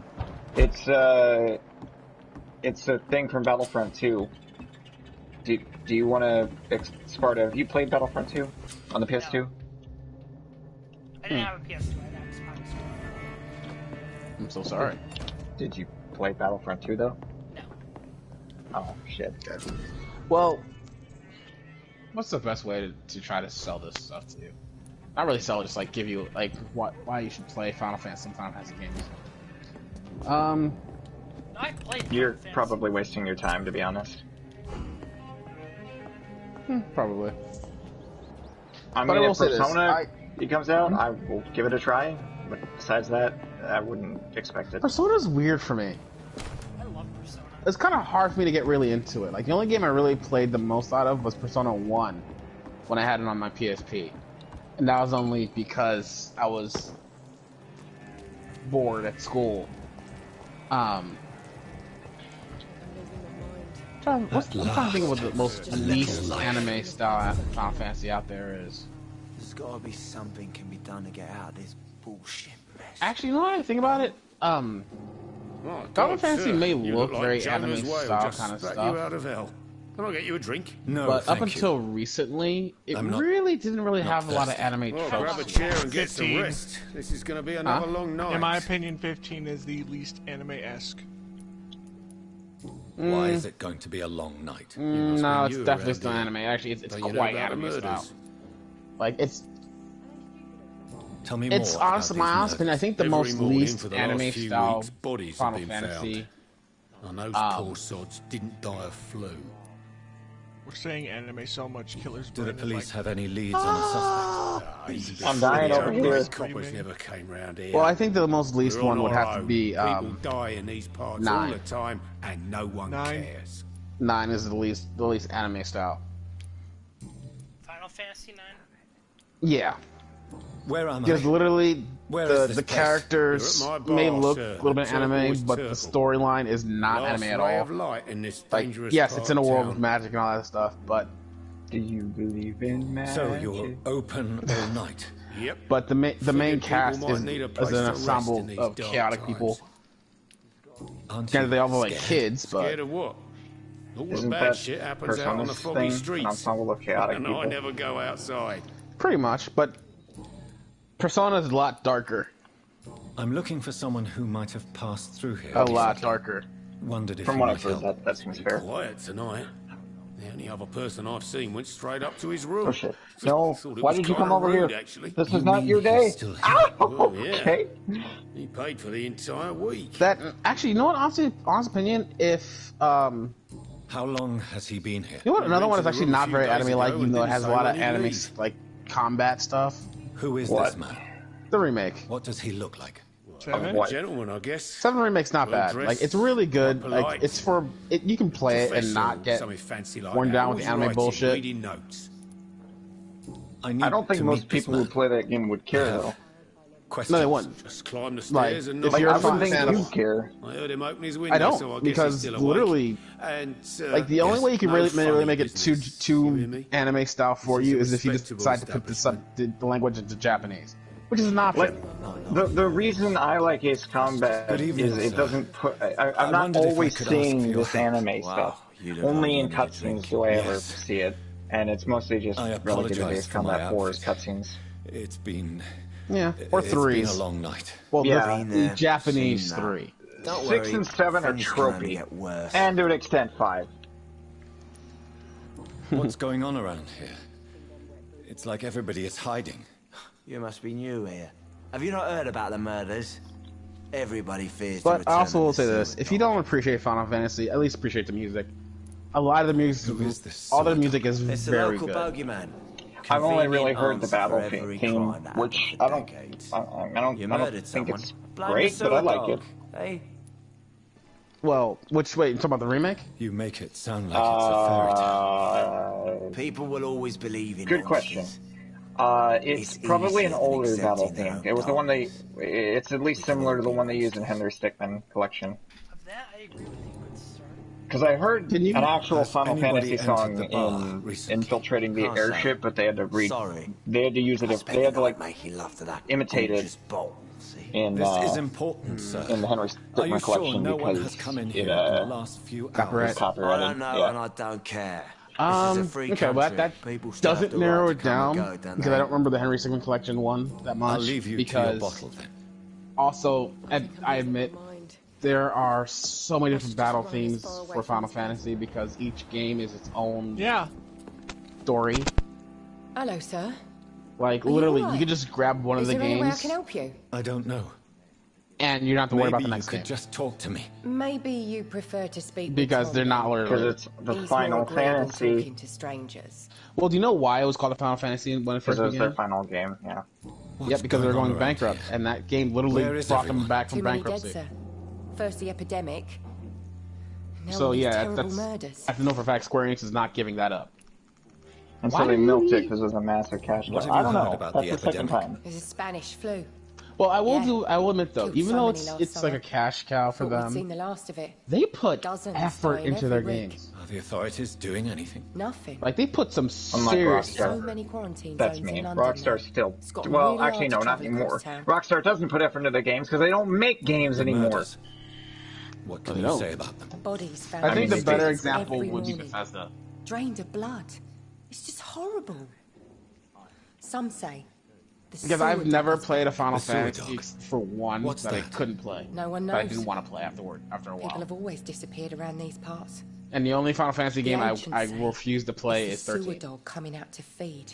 S6: It's a thing from Battlefront 2. Do you want to... Sparta, have you played Battlefront 2 on the PS2?
S1: I didn't have a PS2, I had a Xbox.
S10: I'm so sorry.
S6: Did you play Battlefront 2, though?
S1: No.
S6: Oh, shit.
S10: Well, what's the best way to try to sell this stuff to you? Not really sell, just like give you like why you should play Final Fantasy and Final Fantasy games.
S1: I played
S6: You're
S1: Final Fantasy.
S6: probably wasting your time, to be honest.
S10: Probably.
S6: I
S10: But I
S6: mean,
S10: will
S6: if
S10: say this,
S6: Persona it comes out, I will give it a try. But besides that, I wouldn't expect it.
S10: Persona's weird for me.
S1: I love Persona.
S10: It's kind of hard for me to get really into it. Like the only game I really played the most out of was Persona 1 when I had it on my PSP. And that was only because I was bored at school. I'm trying to think of what the most least anime style Final Fantasy out there is.
S11: There's gotta be something can be done to get out of this bullshit mess.
S10: Actually, you know what I think about it? Final Fantasy may look very anime style kind of stuff.
S2: You out of hell. Can I get you a drink?
S8: No,
S10: But up
S8: thank
S10: until
S8: you.
S10: recently, it
S8: I'm not-
S10: really didn't really have a lot of
S8: thirsty.
S10: anime
S2: Well,
S10: tropes.
S2: grab a chair and get some
S5: 15.
S2: rest. This is going to be another long night.
S5: In my opinion, 15 is the least anime-esque.
S8: Why is it going to be a long night?
S10: No, it's
S2: you
S10: definitely
S2: around
S10: still
S2: here.
S10: anime. Actually, it's
S2: Don't you know
S10: quite
S2: about the
S10: anime style.
S2: murders?
S10: Like, it's
S8: Tell me more.
S10: It's
S8: about
S10: honestly
S8: these
S10: my honest opinion. I
S8: murders.
S10: think the
S2: Every
S10: most
S2: morning
S10: least
S2: for the last
S10: anime
S2: few
S10: style
S2: weeks, bodies have
S10: Final
S2: been
S10: Fantasy.
S2: And those poor sods didn't die of flu.
S5: We're saying anime so much, Killer's
S8: Do the
S5: brain is
S8: police
S5: like,
S8: have any leads on the suspect?
S6: I'm dying over here.
S2: Coppers never came round here.
S10: Well, I think the most least
S2: We're on
S10: one would
S2: our
S10: have to
S2: own.
S10: be
S2: People die in these parts
S10: 9.
S2: all the time, and no one
S5: 9.
S2: cares.
S10: 9 is the least anime style.
S1: Final Fantasy 9?
S10: Yeah,
S8: Where am
S10: because
S8: I?
S10: literally
S8: Where is this
S10: the
S8: place?
S10: characters
S2: You're at my
S10: may
S2: bar,
S10: look
S2: sir.
S10: a little bit anime,
S2: Turquoise
S10: but the
S2: turtle.
S10: storyline is not
S2: Last
S10: anime at
S2: ray
S10: all.
S2: of light in this
S10: Like,
S2: dangerous
S10: yes,
S2: part
S10: it's in a
S2: of
S10: world
S2: town.
S10: with magic and all that stuff, but
S6: Do you believe in magic?
S8: So you're open all night.
S2: Yep.
S10: but the main
S2: Figured
S10: cast
S2: people
S10: is
S2: might need a place
S10: an
S2: to rest
S10: ensemble
S2: in these
S10: of
S2: dark
S10: chaotic
S2: times.
S10: people.
S8: Aren't
S10: Granted,
S8: you
S10: they all look like
S8: scared?
S10: kids, but
S2: Scared of what? All the
S6: Isn't
S2: bad
S6: that
S2: shit happens out on the
S6: Persona's
S2: foggy
S6: thing? An
S2: streets.
S6: ensemble of chaotic
S2: And
S6: people.
S2: I never go outside.
S10: pretty much. But Persona is a lot darker,
S8: I'm looking for someone who might have passed through here.
S10: a lot darker.
S8: Wondered if
S6: From
S8: you
S6: what
S8: might
S6: I've heard,
S8: help.
S6: that seems fair.
S2: Quiet tonight. The only other person I've seen went straight up to his room.
S6: Oh shit. No,
S2: Thought it
S6: why
S2: was
S6: did you come
S2: kinda
S6: over
S2: rude,
S6: here?
S2: Actually.
S6: This
S8: You
S6: is not
S8: mean
S6: your
S8: he's
S6: day.
S8: still here?
S6: Ah,
S2: Oh, yeah.
S6: okay.
S2: He paid for the entire week.
S10: That actually, you know what? Honest opinion, if
S8: How long has he been here?
S10: you know what, another one is
S2: rented the
S10: actually
S2: room a
S10: not
S2: few
S10: very
S2: days
S10: anime-like,
S2: ago
S10: even
S2: and
S10: though it
S2: didn't
S10: has a
S2: say
S10: lot of
S2: when he'd
S10: anime
S2: leave.
S10: like combat stuff.
S8: Who is
S6: What?
S8: this man?
S10: The remake.
S8: What does he look like?
S5: Seven?
S6: What?
S2: Gentleman, I guess.
S10: 7 remake's not
S2: Well
S10: bad.
S2: dressed,
S10: Like, it's really good.
S2: polite.
S10: Like, it's for it. You can play it and not get
S2: Something fancy like
S10: worn
S2: that.
S10: down with the
S2: Always
S10: anime
S2: writing,
S10: bullshit.
S2: reading notes.
S8: I need
S6: I don't think
S8: to
S6: most
S8: meet this
S6: people who
S8: man.
S6: play that game would care, though.
S8: Questions.
S10: No, they wouldn't.
S2: Just climb the
S10: Like,
S2: stairs and
S10: if
S2: knock.
S10: you're
S6: I
S10: a
S6: wouldn't
S10: fan
S6: think
S10: of-
S6: you'd care.
S2: I heard him open his window,
S10: I don't,
S2: so I guess
S10: because
S2: he's still awake.
S10: literally,
S2: And,
S10: like, the only
S2: yes,
S10: way you can
S2: no
S10: really
S2: funny
S10: make it
S2: business.
S10: too
S2: You hear me?
S10: anime style for
S2: This is
S10: you
S2: a
S10: is if you just
S2: respectable
S10: decide to put the language into Japanese, which is an option.
S6: The reason I like Ace Combat
S8: Good evening,
S6: is it
S8: sir.
S6: doesn't put. I'm
S8: I
S6: not
S8: wondered if I
S6: always
S8: could ask for
S6: seeing
S8: your
S6: this
S8: help.
S6: anime
S11: Wow,
S6: stuff.
S11: you don't
S6: Only in
S11: have any
S6: cutscenes
S11: drink.
S6: do I ever
S8: Yes.
S6: see it, and it's mostly just
S8: I
S6: relegated to
S8: apologize
S6: Ace
S8: for my
S6: Combat 4's
S8: outfit.
S6: cutscenes.
S8: It's been.
S10: Yeah, or
S8: It's
S10: threes.
S8: been a long night.
S10: Well,
S6: Yeah.
S11: Been
S10: the
S11: there,
S10: Japanese
S11: seen that.
S10: 3.
S11: Don't
S6: 6
S11: worry,
S6: and 7 are
S11: things can only
S6: tropey,
S11: get worse.
S6: and to an extent 5.
S8: What's going on around here? It's like everybody is hiding.
S11: You must be new here. Have you not heard about the murders? Everybody fears.
S10: But
S11: the
S10: I
S11: return
S10: also
S11: of
S10: will
S11: the
S10: say this:
S11: Silver
S10: if you
S11: Dog.
S10: don't appreciate Final Fantasy, at least appreciate the music. A lot of the music,
S8: Who is this
S10: all the
S8: Silver
S10: music is
S11: It's the
S10: very
S11: local
S10: good.
S11: bogeyman.
S6: I've only really
S11: Convenient
S6: heard the
S11: answer
S6: battle
S11: for every
S6: theme,
S11: crime that
S6: which
S11: happened
S6: I
S11: for
S6: don't,
S11: decades.
S6: I don't
S11: You
S6: think
S11: murdered
S6: it's
S11: someone. Blame
S6: great,
S11: the
S6: but I
S11: Silver
S6: like it.
S11: Dog, eh?
S10: Well, which wait, you talking about the remake?
S8: You make it sound like it's a fairy tale.
S11: People will always believe in
S6: Good question.
S11: monsters.
S6: It's
S11: It's
S6: probably an
S11: easier than
S6: older battle
S11: accepting their
S6: theme.
S11: own
S6: It was the one they.
S11: darkness.
S6: It's at least similar to the one they used in Henry Stickmin collection.
S1: Of that, I agree with you. It's
S6: Because I heard
S10: Can you-
S6: an actual
S8: Has
S6: Final
S8: anybody
S6: Fantasy
S8: entered
S6: song
S8: the bar
S6: in
S8: recently?
S6: infiltrating the
S11: Can't say.
S6: airship, but they had to read.
S11: Sorry.
S6: They had to use it.
S11: I
S6: If
S11: spent
S6: they had
S11: the
S6: to like
S11: night making love to that
S6: imitate it
S11: gorgeous bowl. See?
S6: in
S8: This is important, sir.
S6: in the Henry
S8: Are you
S6: Stickmin collection
S8: sure no one
S6: because
S8: has come in
S6: it
S8: here in the last few
S10: Copyright.
S8: hours?
S11: I
S6: copyrighted.
S11: don't know,
S6: Yeah.
S11: and I don't care. This is a free
S10: Okay,
S11: country.
S10: but that
S11: People still have
S10: doesn't
S11: the
S10: narrow
S11: right
S10: it
S11: to come and
S10: down
S11: go, don't
S10: because
S11: they?
S10: I don't remember the Henry Stickmin collection one that much.
S8: I'll leave you to
S10: because
S8: your bottle then.
S10: also, I admit, there are so many different battle themes for Final Fantasy because each game is its own
S5: Yeah.
S10: story.
S12: Hello, sir.
S10: Like,
S12: Are you
S10: literally,
S12: alright?
S10: you could just grab one
S12: Is
S10: of the
S12: there any way I
S10: games
S12: can help you?
S8: I don't know.
S10: and you don't have to worry about
S8: Maybe
S10: the
S8: you
S10: next
S8: could
S10: game.
S8: just talk to me.
S12: Maybe you prefer to speak
S10: Because
S12: with
S10: they're not
S12: Tom.
S10: literally.
S6: Because it's the
S12: He's
S6: Final
S12: more agreeable
S6: Fantasy.
S12: talking to strangers.
S10: Well, do you know why it was called the Final Fantasy when it
S6: Because
S10: first
S6: it was their
S10: began?
S6: final game. Yeah.
S10: Yeah, because they were
S8: on
S10: going
S8: around
S10: bankrupt,
S8: here?
S10: and that game literally
S8: Where is
S10: brought them
S8: everyone?
S10: back
S12: Too
S10: from
S12: many dead,
S10: bankruptcy.
S12: sir. First the epidemic. Now
S10: So
S12: all these
S10: yeah,
S12: terrible
S10: that's.
S12: murders.
S10: I have to know for a fact Square Enix is not giving that up.
S6: And
S10: Why
S6: so they
S10: do you
S6: milked it
S10: need-
S6: because it was a massive cash
S8: What
S6: cow.
S8: have you
S6: I don't
S8: heard
S6: know.
S8: about
S6: That's
S8: the
S6: the second
S8: epidemic?
S6: time.
S12: There's a Spanish flu.
S10: Well, I will
S12: Yeah.
S10: I will admit though,
S12: Killed
S10: even
S12: so
S10: though
S12: many last
S10: it's like
S12: summer.
S10: a cash cow for
S12: Thought we'd seen
S10: them,
S12: the last of it.
S10: they put
S12: Dozens
S10: effort
S12: dying
S10: into
S12: every
S10: their
S12: week.
S10: games.
S8: Are the authorities doing anything?
S12: Nothing.
S7: Like, they put some
S6: Unlike
S7: serious...
S12: So
S6: Rockstar.
S12: many quarantine
S6: That's
S12: zones
S6: me.
S12: in London
S6: Rockstar
S12: now.
S6: still...
S12: It's gotten
S6: Well,
S12: really
S6: actually,
S12: hard
S6: no,
S12: to
S6: not
S12: travel across
S6: anymore.
S12: town.
S6: Rockstar doesn't put effort into their games because they don't make games
S8: The
S6: anymore.
S8: murders. What can you say about them?
S12: Bodies found
S7: I think
S12: in
S7: the better
S12: streets
S7: example
S12: every
S7: would be
S12: morning.
S7: Bethesda.
S12: Drained of blood. It's just horrible. Some say the
S7: Because I've
S12: sewer
S7: never
S12: dog is
S7: played a
S12: back.
S7: Final
S8: The sewer
S7: Fantasy
S8: dog.
S7: for one
S8: What's
S7: that I
S8: that?
S7: couldn't play.
S12: No one
S7: That I
S12: knows.
S7: didn't want to play after a
S12: People
S7: while.
S12: have always disappeared around these parts.
S7: And the only Final Fantasy
S12: The
S7: game I
S12: ancients say
S7: refuse to play
S12: it's
S7: is
S12: the sewer
S7: 13.
S12: dog coming out to feed.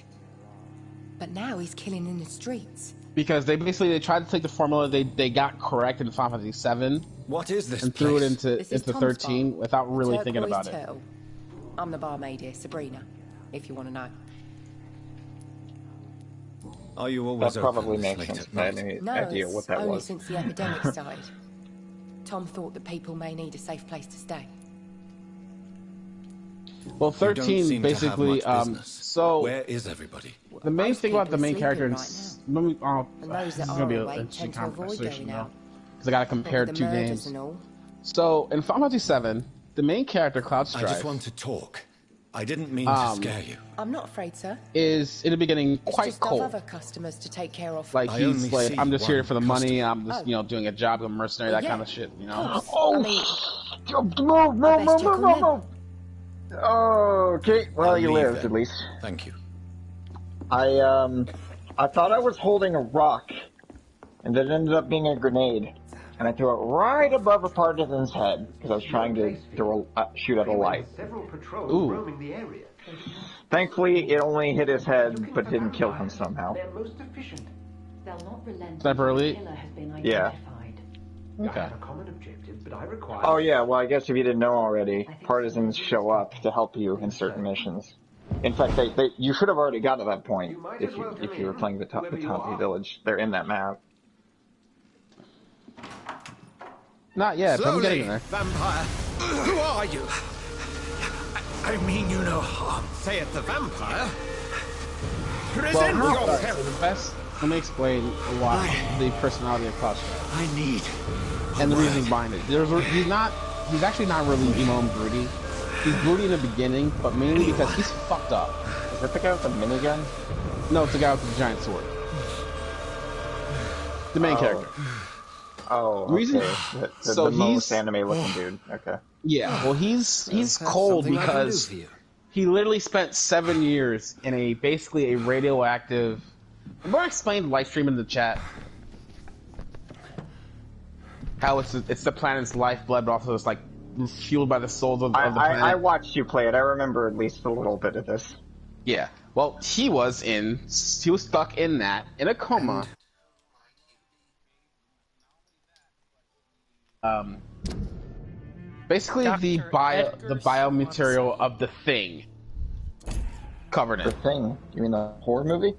S12: But now he's killing in the streets.
S7: Because they tried to take the formula they got correct in Final Fantasy 7
S8: What is this
S7: and threw it
S8: place?
S7: into
S12: This is Tom's
S7: 13
S12: bar.
S7: without really thinking
S12: Turquoise
S7: about it.
S12: Turtle. I'm the barmaid here, Sabrina, if you want to know.
S8: Are you always
S6: That probably
S8: open this
S6: makes
S8: late
S6: sense.
S8: at
S6: I had
S8: night?
S6: any
S12: No,
S6: idea
S12: it's
S6: what that
S12: only
S6: was.
S12: since the epidemic started. Tom thought that people may need a safe place to stay.
S7: Well,
S8: You don't
S7: 13
S8: seem to have
S7: basically,
S8: much business.
S7: so
S8: Where is everybody?
S7: the main
S12: Most
S7: thing about
S12: people
S7: the
S12: are
S7: main character,
S12: sleeping
S7: and
S12: right And those
S7: this
S12: that
S7: is gonna
S12: are
S7: be an
S12: awake
S7: interesting
S12: tend to avoid
S7: conversation
S12: going
S7: now,
S12: out.
S7: because I gotta
S12: But
S7: compare
S12: with the
S7: two
S12: murders
S7: games.
S12: and all,
S7: So in Final Fantasy 7, the main character, Cloud
S8: I
S7: Strife,
S8: just want to talk. I didn't mean to scare you.
S12: I'm not afraid, sir.
S7: is in the beginning
S12: It's
S7: quite
S12: just
S7: cold.
S12: I've other customers to take care of.
S7: Like
S8: I
S7: he's
S8: only
S7: like,
S8: see
S7: I'm just here
S8: one
S7: for the money.
S8: customer.
S7: I'm just doing a job, I'm a mercenary,
S12: Well,
S7: that kind
S12: yeah.
S7: of shit.
S12: I mean,
S6: Move,
S12: I best check on them.
S6: Okay, well,
S8: I'll
S6: you
S8: leave
S6: lived
S8: then.
S6: at least.
S8: Thank you.
S6: I thought I was holding a rock, and it ended up being a grenade. And I threw it right above a partisan's head because I was trying to shoot at a light.
S7: Ooh.
S6: Thankfully, it only hit his head, but didn't kill him somehow.
S7: Sniper Elite?
S6: Yeah.
S7: Okay.
S6: Oh yeah, well I guess if you didn't know already, partisans show up to help you in certain missions. In fact, you should have already got to that point if you were playing Vitanti Village. They're in that map.
S7: Not yet, but I'm getting
S9: Slowly,
S7: there.
S9: vampire. Who are you? I mean you no harm. Say it, the vampire. Present yourself.
S7: Let me explain why the personality of Cloud Strife.
S8: I need.
S7: And the reasons behind it. He's actually not really emo and broody. He's broody in the beginning, but mainly because he's fucked up.
S6: Is that the guy with the minigun?
S7: No, it's the guy with the giant sword. The main character.
S6: Oh, okay.
S7: Reason-
S6: The most anime-looking dude. Okay.
S7: Yeah, well, he's cold because he literally spent 7 years in basically a radioactive. Remember I explained live stream in the chat how it's the planet's lifeblood, but also it's like fueled by the souls of the planet.
S6: I watched you play it. I remember at least a little bit of this.
S7: Yeah. Well, he was stuck in that in a coma. Basically the biomaterial of the Thing covered
S6: The
S7: it.
S6: Thing? You mean the horror movie?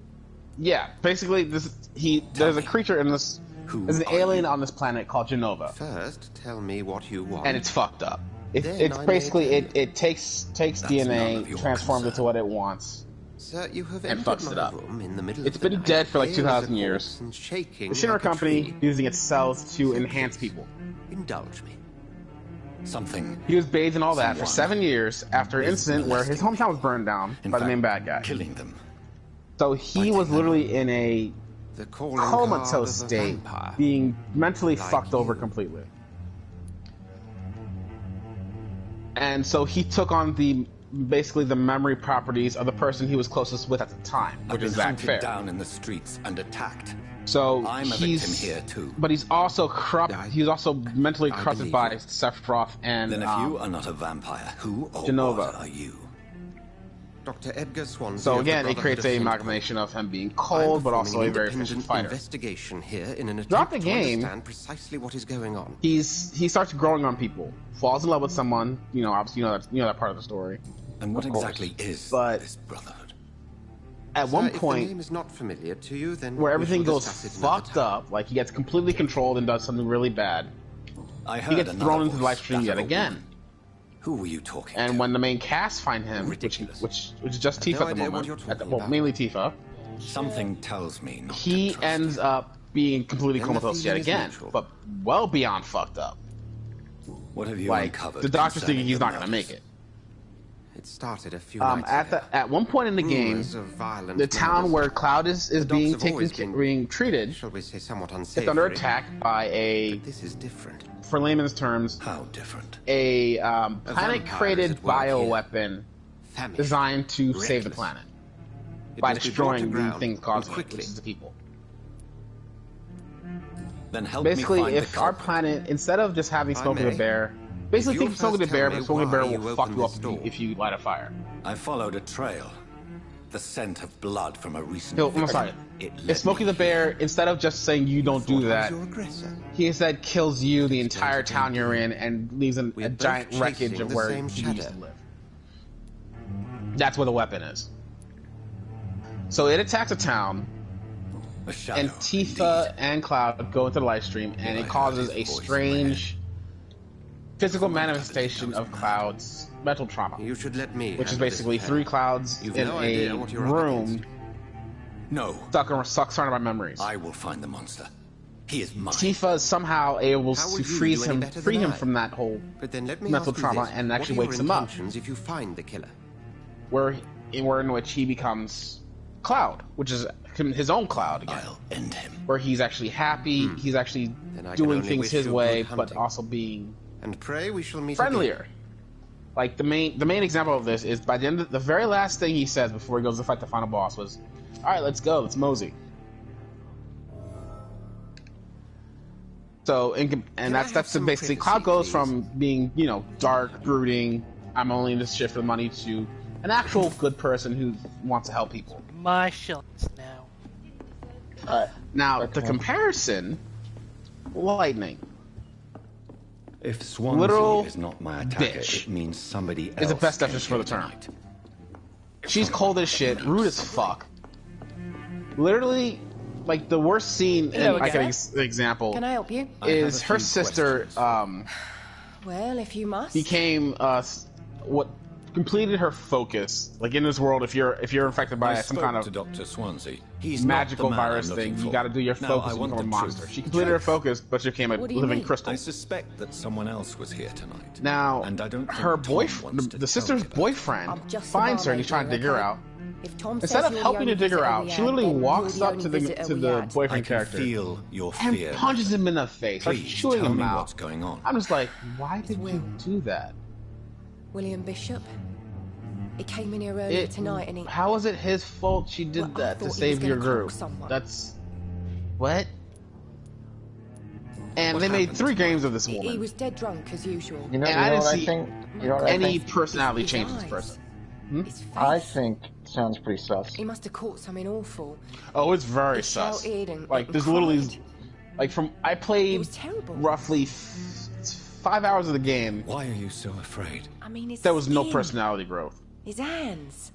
S7: Yeah, basically there's a creature in this. There's an alien on this planet called Genova,
S13: First, tell me what you want.
S7: and it's fucked up. It's
S13: Then I
S7: basically
S13: may
S7: it takes DNA, transforms it to what it wants,
S13: Sir, you have
S7: and
S13: entered
S7: fucks
S13: my
S7: it up.
S13: room in the middle
S7: It's
S13: of the
S7: been
S13: night,
S7: dead for like
S13: pale as a
S7: 2,000 years.
S13: corpse and shaking
S7: The Shinra
S13: like a
S7: Company
S13: tree.
S7: using its cells to enhance people.
S13: Indulge me.
S8: Something.
S7: He was bathed in all that for
S8: Someone
S7: 7 years after an incident where his hometown was burned down
S8: In
S7: by the
S8: fact,
S7: main bad guy.
S8: Killing them.
S7: So he was literally in a
S13: The calling card
S7: comatose
S13: of a
S7: state,
S13: vampire.
S7: being mentally
S13: Like
S7: fucked over
S13: you.
S7: completely. And so he took on basically the memory properties of the person he was closest with at the time,
S8: I've
S7: which
S8: been
S7: is Zach
S8: hunted
S7: Fair.
S8: down in the streets and attacked.
S7: So
S8: I'm a
S7: he's
S8: victim here too.
S7: but he's also he's also mentally
S13: I
S7: corrupted
S13: believe
S7: by
S13: you.
S7: Sephiroth and
S8: Then if you are not a vampire, who or
S7: Genova.
S8: what are you?
S13: Dr. Edgar Swansea
S7: so
S13: of the
S7: again, it
S13: Brotherhood
S7: creates
S13: of
S7: a
S13: St.
S7: amalgamation of him being
S13: I'm
S7: cold, but
S13: performing
S7: also
S13: an
S7: a very
S13: independent
S7: efficient fighter.
S13: investigation here in an
S7: Throughout
S13: attempt
S7: the
S13: to
S7: game,
S13: understand precisely what is going on.
S7: he starts growing on people, falls in love with someone. Obviously, you know that part of the story.
S8: And what
S7: Of course.
S8: exactly is
S7: But
S8: this brotherhood?
S7: at
S13: Sir,
S7: one
S13: if the
S7: point,
S13: name is not familiar to you, then
S7: where
S13: we
S7: everything
S13: shall
S7: goes
S13: discuss it another
S7: fucked
S13: time.
S7: up, like he gets completely controlled and does something really bad,
S8: I heard
S7: he gets
S8: another
S7: thrown into the
S8: voice,
S7: live stream
S8: that
S7: yet
S8: of a
S7: again.
S8: woman. Who were you talking to?
S7: And when the main cast find him,
S8: Ridiculous.
S7: which is just
S13: I
S7: Tifa
S13: have no
S7: at the
S13: idea what
S7: moment,
S13: you're talking
S7: well,
S13: about.
S7: mainly Tifa,
S8: Something tells me not
S7: he
S8: to trust
S7: ends
S8: you.
S7: up being completely
S13: Then the
S7: comatose yet
S13: feeling is
S7: again,
S13: mutual.
S7: but well beyond fucked up.
S8: What have you
S7: Like
S8: uncovered?
S7: the doctor's thinking
S8: concerning
S7: he's
S8: the
S7: not going to
S8: murders?
S7: make it.
S13: It started a few nights ago.
S7: At one point in the game, the town where Cloud is being treated,
S13: shall we say, somewhat
S7: it's
S13: unsavory.
S7: under attack by a.
S13: But this is different.
S7: For layman's terms,
S8: How different?
S7: a
S13: vampire is
S7: planet-created
S13: at work
S7: bioweapon
S13: Famished,
S7: designed to save the
S13: reckless.
S7: planet
S13: It
S7: by
S13: must be brought to
S7: destroying the
S13: ground,
S7: things causing it,
S13: quickly.
S7: which is the people.
S8: Then help
S7: Basically,
S8: me find
S7: if
S8: the
S7: our
S8: culprit.
S7: planet, instead of just having Smokey the
S13: may.
S7: Bear, basically
S13: If you'll
S7: think of Smokey the
S13: first
S7: Bear,
S13: tell
S7: but
S13: me
S7: Smokey the Bear
S13: why
S7: will
S13: you
S7: fuck you
S13: opened
S7: up
S13: this door.
S7: if you light a fire.
S8: I followed a trail. The scent of blood from a recent
S7: I'm
S8: victim.
S7: sorry.
S8: It
S7: If
S8: led
S7: Smokey
S8: me
S7: the Bear,
S8: here.
S7: instead of just saying you don't do
S13: Thought I was
S7: that,
S13: your aggressor.
S7: he instead kills you, the entire town you're in, and leaves a
S13: We're both
S7: giant wreckage
S13: chasing
S7: of
S13: the
S7: where
S13: same
S7: you used
S13: shadow.
S7: to live. That's where the weapon is. So it attacks a town,
S8: A shadow,
S7: and Tifa and Cloud go into the live stream, and
S8: I
S7: it
S8: heard
S7: causes
S8: his
S7: a
S8: voice in my
S7: strange physical
S8: Someone
S7: manifestation
S8: knows
S7: of
S8: about
S7: Cloud's mental trauma,
S13: You should let me.
S7: which is
S13: handle this
S7: basically
S13: affair.
S7: three Clouds
S13: You've
S7: in
S13: no
S7: a
S13: idea what you're up
S7: room
S13: against.
S8: No,
S7: surrounded by memories.
S8: I will find the monster. He is mine.
S7: Tifa is somehow able
S13: How
S7: to
S13: would you
S7: free
S13: do any
S7: him
S13: better than I?
S7: from that whole
S13: But then let me
S7: mental
S13: ask you
S7: trauma
S13: this.
S7: and actually
S13: what are
S7: wakes
S13: your
S7: him up.
S13: intentions if you find the killer?
S7: where in which he becomes Cloud, which is his own Cloud again.
S8: I'll end him.
S7: Where he's actually happy, he's actually
S13: Then I can
S7: doing
S13: only
S7: things
S13: wish
S7: his
S13: you
S7: way,
S13: good
S7: but
S13: hunting.
S7: also being
S13: And pray we shall meet
S7: friendlier.
S13: again.
S7: Like the main example of this is by the end of the very last thing he says before he goes to fight the final boss was, "All right, let's go, let's mosey." So and that's basically Cloud goes from being dark, brooding, I'm only in this shit for the money to an actual good person who wants to help people.
S1: My shillings now.
S7: Now the comparison, Lightning.
S8: If Swansea
S7: Literal
S8: is not my attacker,
S7: bitch.
S8: it means somebody else
S7: Is the best
S8: came
S7: definition for the
S8: here
S7: term.
S8: tonight.
S7: She's cold as shit, rude as fuck. Literally, like the worst scene
S12: Hello
S7: in like an
S12: again.
S7: example
S12: Can I help you?
S7: is
S8: I have a
S7: her
S8: few
S7: sister
S12: Well, if you must.
S7: became what completed her focus. Like in this world, if you're infected by
S8: I
S7: some
S8: spoke
S7: kind
S8: to
S7: of
S8: Dr. Swansea. He's
S7: magical
S8: not the man
S7: virus
S8: I'm
S7: thing,
S8: looking
S7: you
S8: for.
S7: got to do your
S8: Now,
S7: focus
S8: I
S7: to
S8: want
S7: become a
S8: the
S7: monster.
S8: truth.
S7: She completed her focus, but she became a
S12: What do you
S7: living
S12: mean?
S7: crystal.
S8: I suspect that someone else was here tonight.
S7: Now,
S8: and I don't think
S7: her
S8: Tom
S7: boyfriend,
S8: wants to
S7: the
S8: tell
S7: sister's
S8: me about
S7: boyfriend,
S12: I'm just the
S7: finds her and he's trying to
S12: barmaid,
S7: dig her
S12: okay?
S7: out.
S12: If Tom
S7: Instead
S12: says
S7: of
S12: you're
S7: helping
S12: the
S7: to dig her
S12: only
S7: out,
S12: visitor
S7: she
S12: we
S7: literally
S12: had, then
S7: walks
S12: you're
S7: up
S12: the
S7: to
S12: only
S7: the
S12: visitor
S7: to
S12: we
S7: the
S12: had.
S8: I
S7: boyfriend
S8: can
S7: character
S8: feel your
S7: and
S8: fear.
S7: punches him in the face, starts
S8: Please
S7: chewing
S8: tell
S7: him
S8: me
S7: out.
S8: what's going on.
S7: I'm just like, why did you do that?
S12: William Bishop. He came in here earlier tonight and he...
S7: How is it his fault she did
S12: Well, I
S7: that
S12: thought
S7: to
S12: he
S7: save
S12: was
S7: your
S12: gonna clock
S7: group?
S12: someone.
S7: That's what? And
S8: What
S7: they made
S8: happened
S7: 3
S8: tonight?
S7: games of this
S12: He
S7: woman,
S12: was dead drunk as usual.
S6: You know,
S7: and
S6: you
S7: I
S6: know
S7: didn't
S6: what
S7: see
S6: I think? You know what I
S7: any
S6: think?
S7: personality
S12: His
S7: change in this
S12: eyes.
S7: person.
S12: His face.
S6: I think sounds pretty sus.
S12: He must have caught something awful.
S7: Oh, it's very
S12: He
S7: sus.
S12: shouted and-
S7: Like
S12: and
S7: there's literally,
S12: cried.
S7: like from I
S12: It
S7: played
S12: was terrible.
S7: roughly 5 hours of the game.
S8: Why are you so afraid?
S12: I mean, his
S7: There was no
S12: skin,
S7: personality growth,
S12: His hands.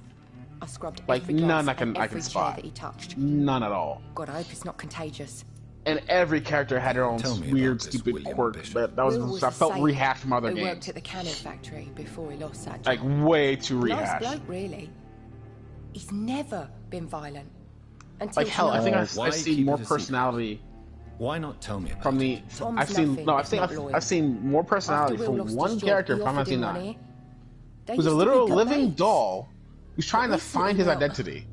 S12: I scrubbed
S7: like
S12: every glass
S7: none I
S12: and
S7: can
S12: every chair
S7: spot,
S12: that he touched.
S7: none at all.
S12: God, I hope it's not contagious.
S7: And every character had their own
S8: Tell me
S7: weird,
S8: about this
S7: stupid
S8: William
S7: quirk
S8: Bishop.
S7: that was
S12: Will was
S7: I
S12: the
S7: felt
S12: sailor
S7: rehashed from other
S12: who worked
S7: games,
S12: at the cannon factory before he lost that job.
S7: like way too
S12: Nice
S7: rehashed.
S12: bloke, really. He's never been violent. Until
S7: Like hell, I think
S12: tonight.
S8: Why
S7: I've seen
S8: keep
S7: more
S8: it a secret?
S7: personality
S8: Why not tell me about
S7: from the.
S8: it?
S12: Tom's
S7: I've seen
S12: nothing
S7: no, I've
S12: if
S7: seen
S12: not loyal.
S7: I've seen more personality
S12: After Will
S7: from
S12: lost
S7: one
S12: his job,
S7: character
S12: he
S7: from I've
S12: offered
S7: seen
S12: him
S7: that.
S12: money. They
S7: Who's a
S12: used to be
S7: literal
S12: good
S7: living
S12: mates.
S7: doll who's trying to
S12: recently,
S7: find his
S12: well,
S7: identity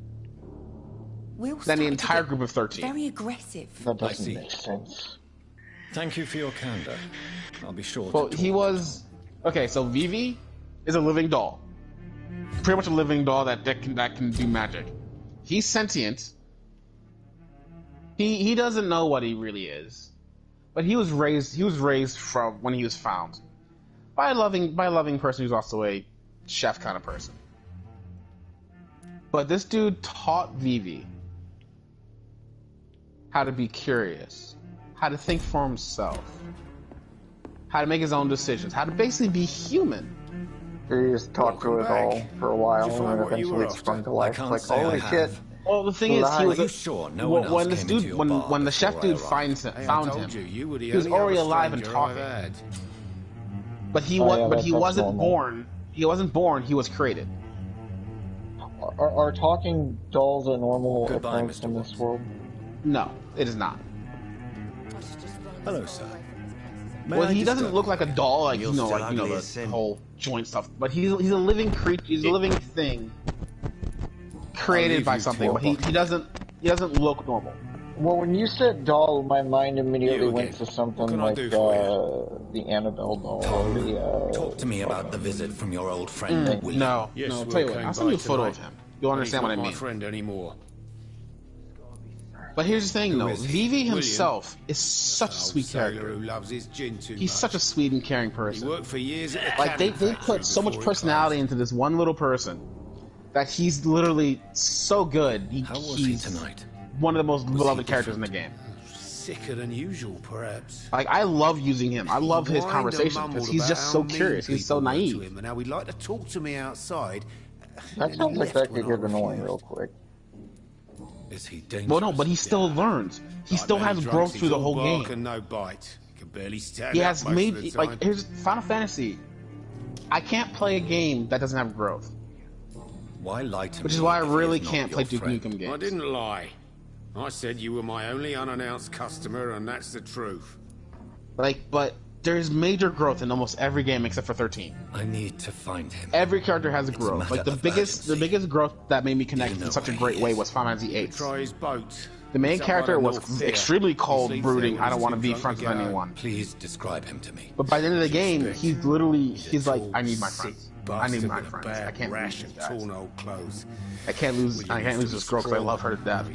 S12: Will
S7: than the
S12: started to
S7: entire
S12: get
S7: group of 13.
S12: Very aggressive.
S6: That
S8: I
S6: doesn't
S8: see.
S6: make sense.
S8: Thank you for your candor. I'll be sure
S7: Well,
S8: to
S7: he
S8: talk.
S7: was okay. So Vivi is a living doll, pretty much a living doll that can do magic. He's sentient. He doesn't know what he really is, but he was raised from when he was found by a loving person who's also a chef kind of person. But this dude taught Vivi how to be curious, how to think for himself, how to make his own decisions, how to basically be human.
S6: He just talked to it all for a while
S8: Did you find
S6: and then
S8: what you
S6: eventually
S8: were
S6: it sprung
S8: after?
S6: to life.
S8: I can't
S6: Like,
S8: say I
S6: holy
S8: have.
S6: shit.
S7: Well, the thing is, he
S6: Are
S7: was
S8: you sure no one else
S7: when this
S8: came
S7: dude
S8: into your
S7: when
S8: bar
S7: the chef
S8: before I
S7: dude
S8: arrived?
S7: found him, he was already alive and talking. But he
S6: Oh,
S7: was
S6: yeah,
S7: but he
S6: that's
S7: wasn't
S6: normal.
S7: born. He wasn't born. He was created.
S6: Are talking dolls a normal
S8: Goodbye,
S6: occurrence
S8: Mr.
S6: in this world?
S7: No, it is not.
S8: Hello, sir.
S10: Well, he doesn't look like a doll, like the whole joint stuff. But he's a living creature. He's a living thing created by something. But he doesn't look normal.
S6: Well, when you said doll, my mind immediately went to something like the Annabelle doll or the.
S8: Talk to me about the visit from your old friend.
S10: No. Tell you what, I'll send you a photo of him. You'll understand what I mean.
S2: My friend anymore.
S10: But here's the thing, though. Vivi himself is such a sweet character.
S2: Who loves his gin too
S10: He's
S2: much.
S10: such a sweet and caring person.
S2: He worked for years at
S10: like they put so much personality into this one little person that he's literally so good.
S8: How was he tonight?
S10: One of the most beloved characters in the game.
S2: Sicker than usual, perhaps.
S10: Like, I love using him. I love his conversation because he's just so curious. He's so naive.
S2: And how he'd like to talk to me outside.
S6: That sounds like that could get annoying real quick.
S8: Is he dangerous?
S10: Well, no, but he still learns. He still has growth through the whole game.
S2: And no bite. Can barely stand
S10: He
S2: up
S10: has
S2: most
S10: made
S2: of the
S10: like
S2: time.
S10: here's Final Fantasy. I can't play a game that doesn't have growth.
S8: Why lie to me?
S10: Which is why I
S8: if he
S10: really
S8: is not
S10: can't
S8: your
S10: play Duke
S8: friend?
S10: Nukem games.
S2: I didn't lie. I said you were my only unannounced customer, and that's the truth.
S10: But there's major growth in almost every game except for 13.
S8: I need to find him.
S10: Every character has a growth.
S8: matter
S10: Like the
S8: of
S10: biggest growth that made me connect in such a great way was Final Fantasy VIII.
S2: Try his boat.
S10: The main
S2: It's up
S10: character
S2: by the
S10: was
S2: North Pier.
S10: extremely
S2: He
S10: cold,
S2: sleeps
S10: brooding.
S2: there
S10: I
S2: when
S10: don't
S2: he's
S10: want to
S2: too
S10: be
S2: drunk
S10: friends
S2: to
S10: with
S2: get home.
S10: anyone.
S8: Please describe him to me.
S10: But by the end of the game,
S2: Expect.
S10: he's literally
S2: He's
S10: like,
S2: tall,
S10: I need my
S2: sick
S10: friends. I need
S2: bastard
S10: my
S2: with a
S10: friends.
S2: bad
S10: I can't
S2: rash
S10: lose
S2: and
S10: these guys.
S2: torn old clothes.
S10: I can't lose this girl because I love her to death.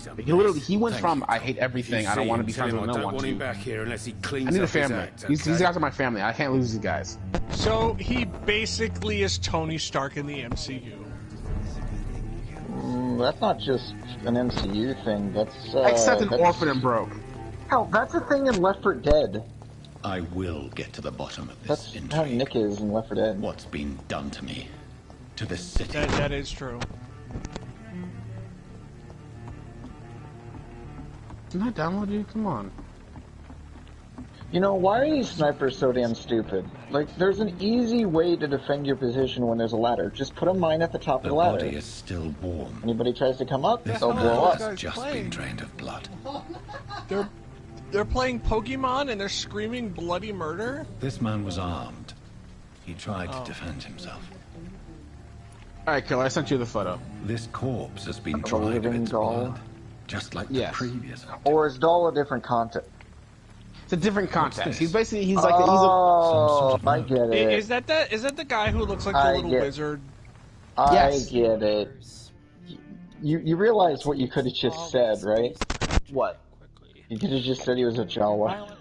S10: He went from I hate everything. I don't want to be friends with no
S2: I don't
S10: one.
S2: want him
S10: To,
S2: back here unless he cleans
S10: I need a
S2: up his
S10: family.
S2: act,
S10: These
S2: okay?
S10: guys are my family. I can't lose these guys.
S5: So he basically is Tony Stark in the MCU.
S6: That's not just an MCU thing. That's
S10: Except an
S6: that's-
S10: orphan and broke.
S6: Hell, that's a thing in Left 4 Dead.
S8: I will get to the bottom of this
S6: That's
S8: intrigue.
S6: how Nick is in Left 4 Dead.
S8: What's been done to me? To this city?
S5: That is true.
S10: Can I download you? Come on.
S6: You know, why are these snipers so damn stupid? Like, there's an easy way to defend your position when there's a ladder. Just put a mine at the top
S8: The
S6: of the ladder.
S8: body is still warm.
S6: Anybody tries to come up,
S8: This
S6: they'll
S8: man
S6: blow up.
S8: has just been drained of blood.
S5: They're playing Pokemon and they're screaming bloody murder.
S8: This man was armed. He tried to defend himself.
S10: Alright, Killer, I sent you the photo.
S8: This corpse has been
S6: A
S8: dried of
S6: living
S8: its
S6: doll?
S8: blood, just like
S10: Yes.
S8: the previous.
S6: Or is Doll a different content?
S10: It's a different context.
S8: this?
S10: He's basically, he's
S6: Oh,
S10: like,
S6: I get it.
S5: Is that the guy who looks like the
S6: I
S5: little
S6: get-
S5: wizard?
S6: I
S10: Yes.
S6: get it. You realize what you could have just said, right?
S10: what?
S6: You could have just said he was a Jawa.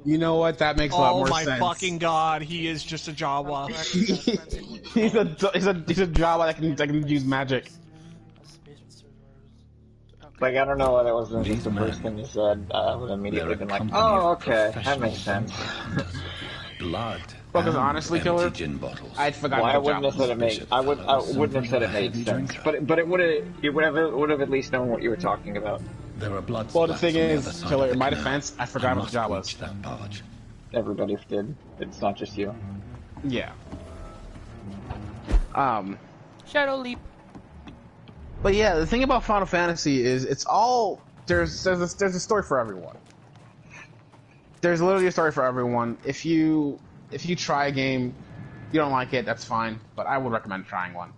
S10: You know what? That makes a lot
S5: Oh
S10: more
S5: my
S10: sense.
S5: fucking god, he is just a Jawa.
S10: he's a Java that can use magic.
S6: Like, I don't know why that wasn't
S8: These
S6: just the first
S8: men,
S6: thing you said. I would have
S8: They're
S6: immediately
S8: a
S6: been like,
S8: company
S6: oh,
S8: of
S6: okay, that
S8: professional
S6: makes sense.
S8: hunters. Blood.
S10: Because
S8: and
S10: honestly,
S8: empty
S10: Killer,
S8: gin bottles.
S10: I'd forgotten
S6: Well, I
S10: about
S6: wouldn't have said it made. I wouldn't have said it made sense. But it would have at least known what you were talking about.
S8: There are blood
S10: Well, the
S8: spots
S10: thing
S8: on the
S10: is,
S8: other side
S10: Killer,
S8: of
S10: in
S8: the
S10: my
S8: canal.
S10: defense, I forgot about
S8: must
S10: the Jawas.
S8: reach that barge.
S6: Everybody did. It's not just you.
S10: Yeah.
S1: Shadow Leap.
S10: But yeah, the thing about Final Fantasy is it's all there's a story for everyone. There's literally a story for everyone. If you try a game, you don't like it, that's fine. But I would recommend trying one.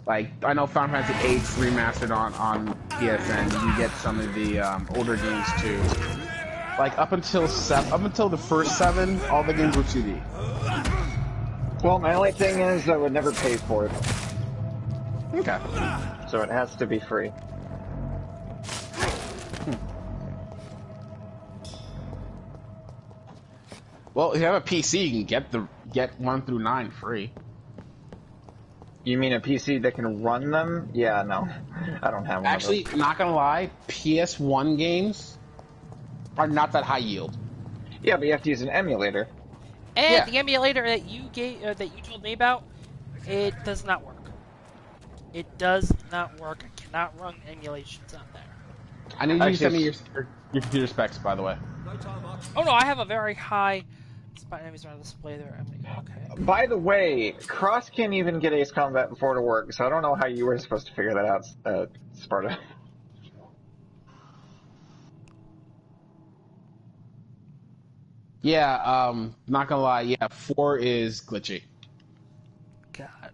S10: Like, I know Final Fantasy VIII remastered on PSN. You get some of the older games too. Like up until the first 7, all the games were 2D.
S6: Well, my only thing is I would never pay for it,
S10: Okay.
S6: so it has to be free.
S10: Well, if you have a PC, you can get 1 through 9 free.
S6: You mean a PC that can run them? Yeah, no, I don't have one.
S10: Actually,
S6: of those.
S10: not gonna lie, PS1 games are not that high yield.
S6: Yeah, but you have to use an emulator.
S1: And
S10: Yeah.
S1: the emulator that you told me about, it does not work. It does not work. I cannot run emulations on there.
S10: I need you to send me
S6: Actually,
S10: your computer specs, by the way.
S1: Oh no, I have a very high spot enemies on the display there. Okay.
S6: By the way, Cross can't even get Ace Combat before to work, so I don't know how you were supposed to figure that out, Sparta.
S10: Yeah, not gonna lie, yeah, 4 is glitchy.
S1: God.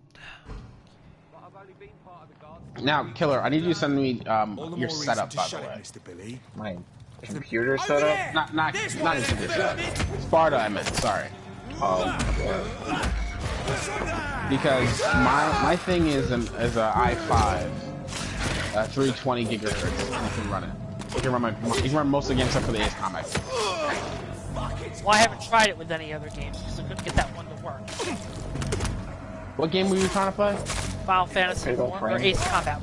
S10: Now, Killer, I need you to send me
S9: All the
S10: your
S9: more reason
S10: setup,
S9: to
S10: by the
S9: shut it,
S10: way.
S9: Mr. Billy.
S6: My computer setup?
S10: Not your computer. Sparta, I meant. Sorry.
S6: Oh.
S10: Because my thing is a i5, 320 gigahertz, and you can run it. You can run most of the games except for the Ace Combat.
S1: Well, I haven't tried it with any other games because I couldn't get that one to work.
S10: What game were you trying to play?
S1: Final Fantasy 4 or Ace Combat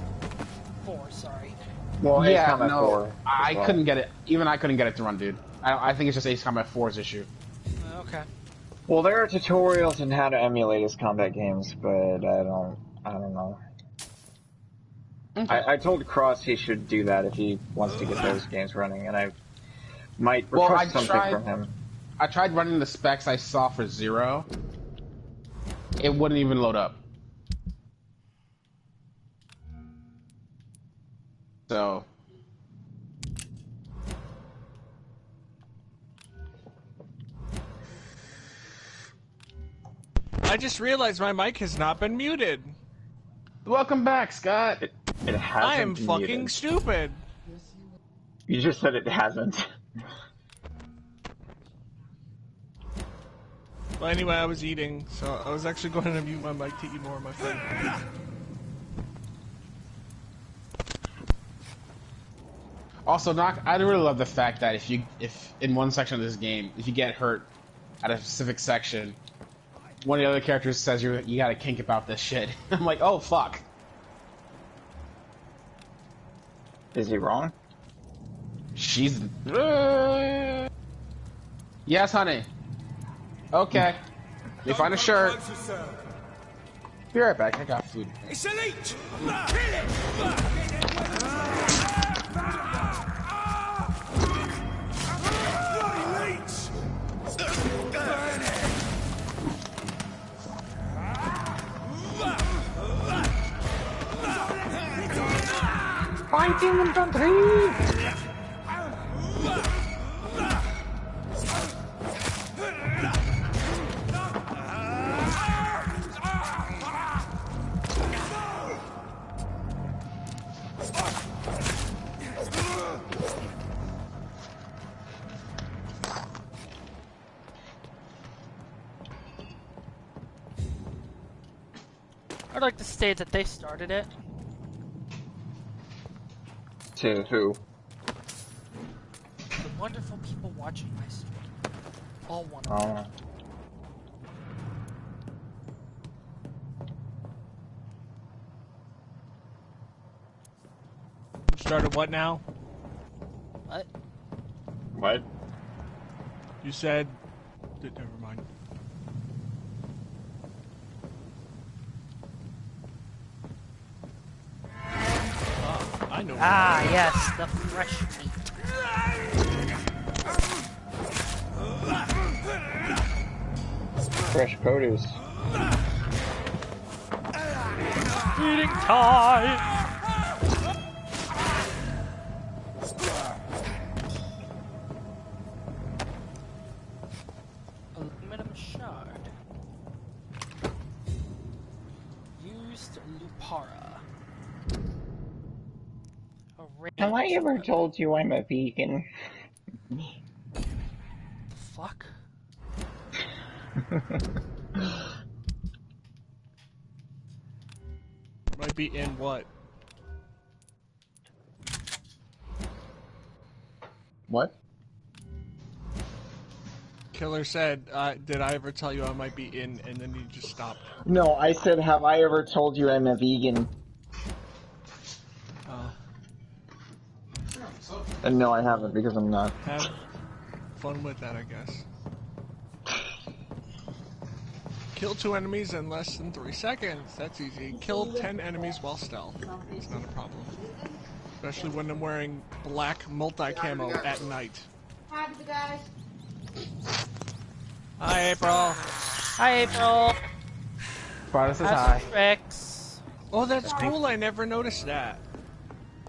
S1: 4. Sorry.
S6: Well, Ace
S10: Yeah,
S6: Combat
S10: no,
S6: 4.
S10: I couldn't get it. Even I couldn't get it to run, dude. I think it's just Ace Combat 4's issue.
S1: Okay.
S6: Well, there are tutorials on how to emulate Ace Combat games, but I don't know.
S10: Okay.
S6: I told Cross he should do that if he wants to get those games running, and I might request something from him.
S10: I tried running the specs I saw for 0. It wouldn't even load up. So...
S5: I just realized my mic has not been muted.
S10: Welcome back, Scott.
S6: It hasn't
S5: I am
S6: been
S5: fucking
S6: muted.
S5: stupid.
S6: You just said it hasn't.
S5: Well, anyway, I was eating, so I was actually going to mute my mic to eat more of my food.
S10: Also, I really love the fact that if in one section of this game, if you get hurt at a specific section, one of the other characters says you got a kink about this shit. I'm like, oh fuck.
S6: Is he wrong?
S10: She's. Yes, honey. Okay. You find a shirt. Be right back. I got food.
S9: It's a leech! Kill it!
S6: Fighting infantry!
S1: I'd like to state that they started it.
S6: To who?
S1: The wonderful people watching my stream. All one of them.
S5: Started what now?
S1: What?
S6: What?
S5: You said... Never mind. I know.
S1: Ah, yes, the fresh meat.
S6: Fresh produce.
S1: Eating time! Aluminum shard. Used Lupara.
S6: Have I ever told you I'm a vegan?
S1: Fuck?
S5: Might be in what?
S10: What?
S5: Killer said, did I ever tell you I might be in, and then you just stopped.
S6: No, I said, have I ever told you I'm a vegan? And no, I haven't, because I'm not.
S5: Have fun with that, I guess. Kill 2 enemies in less than 3 seconds. That's easy. Kill 10 enemies while stealth. It's not a problem. Especially when I'm wearing black multi-camo at night.
S14: Hi, guys.
S5: Hi, April.
S1: Hi, April.
S10: Sparta says
S1: How's
S10: hi.
S1: your tricks?
S5: Oh, that's cool. I never noticed that.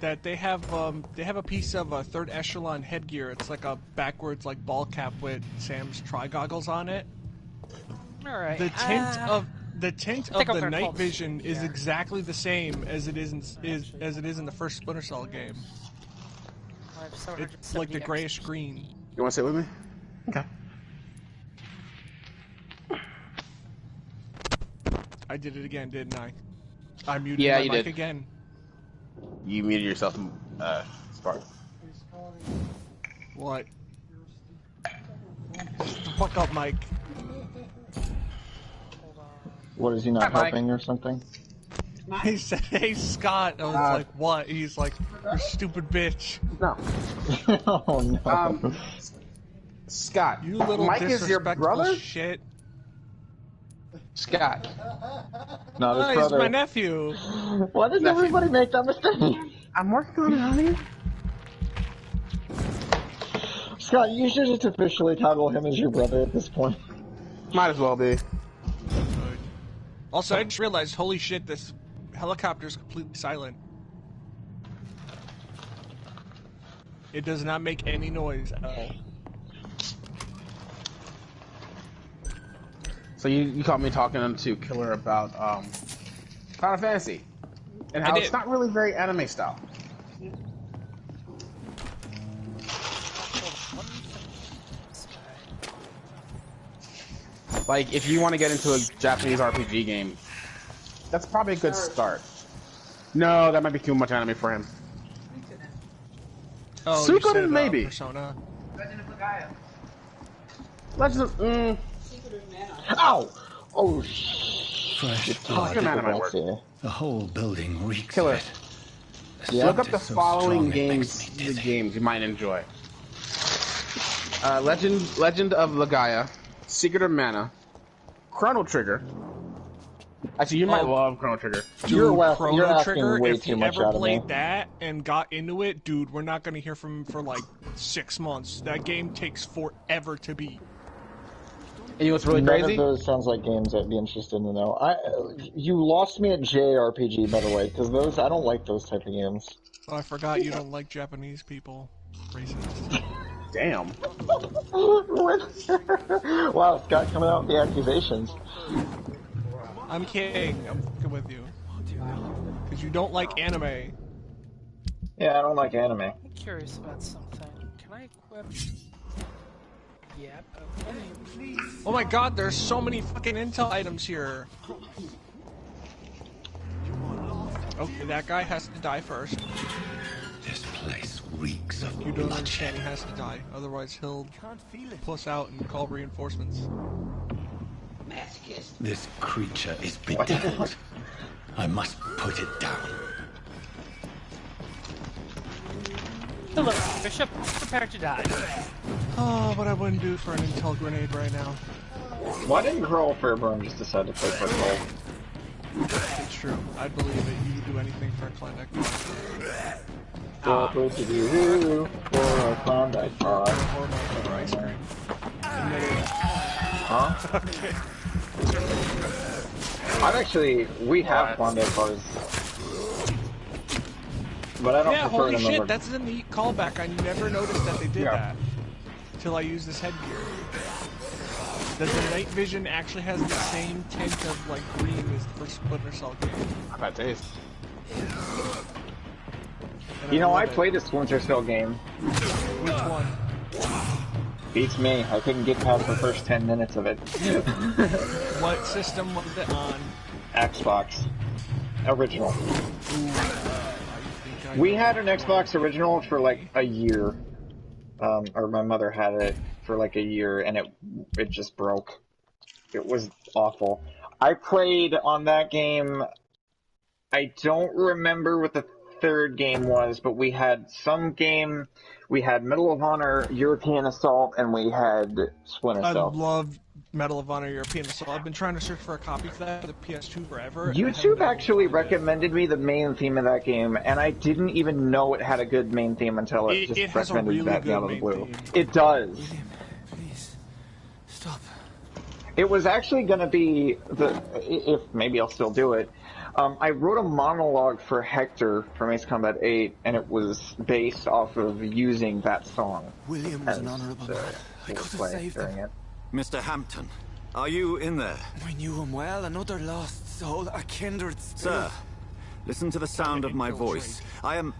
S5: that they have a piece of a third echelon headgear. It's like a backwards like ball cap with Sam's tri-goggles on it.
S1: All right.
S5: The tint of the night vision is
S1: Yeah.
S5: exactly the same as it is in the first Splinter Cell game. It's like the grayish green.
S10: You want to sit with me? Okay.
S5: I did it again, didn't I? I muted
S10: Yeah,
S5: my
S10: you
S5: mic
S10: did.
S5: again.
S10: You muted yourself, Spark.
S5: What? Shut the fuck up, Mike.
S6: What, is he not
S10: Hi, Mike.
S6: helping or something?
S5: He said, "Hey, Scott." I was like, "What?" He's like, "You stupid bitch."
S10: No.
S6: Oh no.
S10: Scott,
S5: You little
S10: Mike is your
S5: disrespectful
S10: brother?
S5: shit.
S10: Scott.
S6: Not his
S5: Oh, he's
S6: brother.
S5: my nephew.
S6: Why does everybody make that mistake?
S10: I'm working on it, honey.
S6: Scott, you should just officially title him as your brother at this point.
S10: Might as well be.
S5: Also, I just realized, holy shit, this helicopter's completely silent. It does not make any noise at all.
S10: So you caught me talking to Killer about Final Fantasy and how it's not really very anime style. Like, if you want to get into a Japanese RPG game, that's probably a good start. No, that might be too much anime for him.
S5: Oh, you
S10: Suikoden,
S5: said,
S10: maybe.
S5: Persona.
S10: Legend of...
S6: Ow! Oh,
S8: Fresh
S10: Look at anime work.
S8: The whole building reeks
S10: Killer.
S8: of it.
S6: Yeah.
S10: Look up the
S8: It's so
S10: following
S8: strong it makes
S10: games,
S8: me
S10: the
S8: dizzy.
S10: games you might enjoy. Legend of Legaia, Secret of Mana, Chrono Trigger. Actually, you might love Chrono Trigger.
S6: You're
S5: Chrono
S6: asking
S5: Trigger,
S6: way
S5: if
S6: too
S5: you
S6: much
S5: ever
S6: out of me.
S5: played that and got into it, dude, we're not going to hear from him for like 6 months. That game takes forever to beat.
S10: And you know what's really
S6: None
S10: crazy?
S6: of those sounds like games I'd be interested in, though. You lost me at JRPG, by the way, because those I don't like those type of games.
S5: Oh, I forgot you don't like Japanese people. Racist.
S10: Damn.
S6: Wow, Scott coming out with the accusations.
S5: I'm kidding. I'm fucking with you. Because you don't like anime.
S6: Yeah, I don't like anime.
S1: I'm curious about something. Can I equip? Yep. Okay.
S5: Oh my god, there's so many fucking intel items here. Okay, that guy has to die first.
S8: This place reeks of
S5: You don't
S8: bloodshed.
S5: understand he has to die. Otherwise he'll puss out and call reinforcements.
S8: This creature is bedeviled. I must put it down.
S1: Hello, Bishop. Prepare to die.
S5: Oh, what I wouldn't do for an intel grenade right now.
S6: Why didn't Girl Fairburn just decide to play football?
S5: It's true. I believe it. You would do anything for a Klondike.
S6: What would you do for a Klondike bar?
S5: For ice cream.
S6: Huh?
S5: Okay.
S6: We have Klondike bars. But I don't
S5: Yeah,
S6: prefer
S5: holy
S6: them
S5: shit,
S6: over...
S5: that's a neat callback. I never noticed that they did that. Till I used this headgear. That the night vision actually has the same tint of like green as the first Splinter Cell game.
S10: How about taste?
S5: And
S6: You know, I
S5: love it.
S6: played a Splinter Cell game.
S5: Which one?
S6: Beats me. I couldn't get past the first 10 minutes of it.
S5: What system was it on?
S6: Xbox. Original. We had an Xbox original for like a year. Or my mother had it for like a year, and it just broke. It was awful. I played on that game. I don't remember what the third game was, but we had some game. We had Medal of Honor, European Assault, and we had Splinter
S5: I
S6: Cell.
S5: love Medal of Honor European Assault. I've been trying to search for a copy for that for the PS2 forever. and I haven't
S6: YouTube
S5: been able to
S6: actually
S5: find it.
S6: recommended me the main theme of that game, and I didn't even know it had a good main theme until it just
S5: It has a
S6: recommended
S5: really
S6: that
S5: good
S6: out of the
S5: main
S6: blue.
S5: theme.
S6: It does.
S8: Please, stop.
S6: It was actually going to be if maybe I'll still do it. I wrote a monologue for Hector from Ace Combat 8, and it was based off of using that song.
S8: William was an honourable man. I could have saved him.
S6: It.
S8: Mr. Hampton, are you in there?
S11: I knew him well, another lost soul, a kindred spirit.
S8: Sir, listen to the sound of my voice. I'm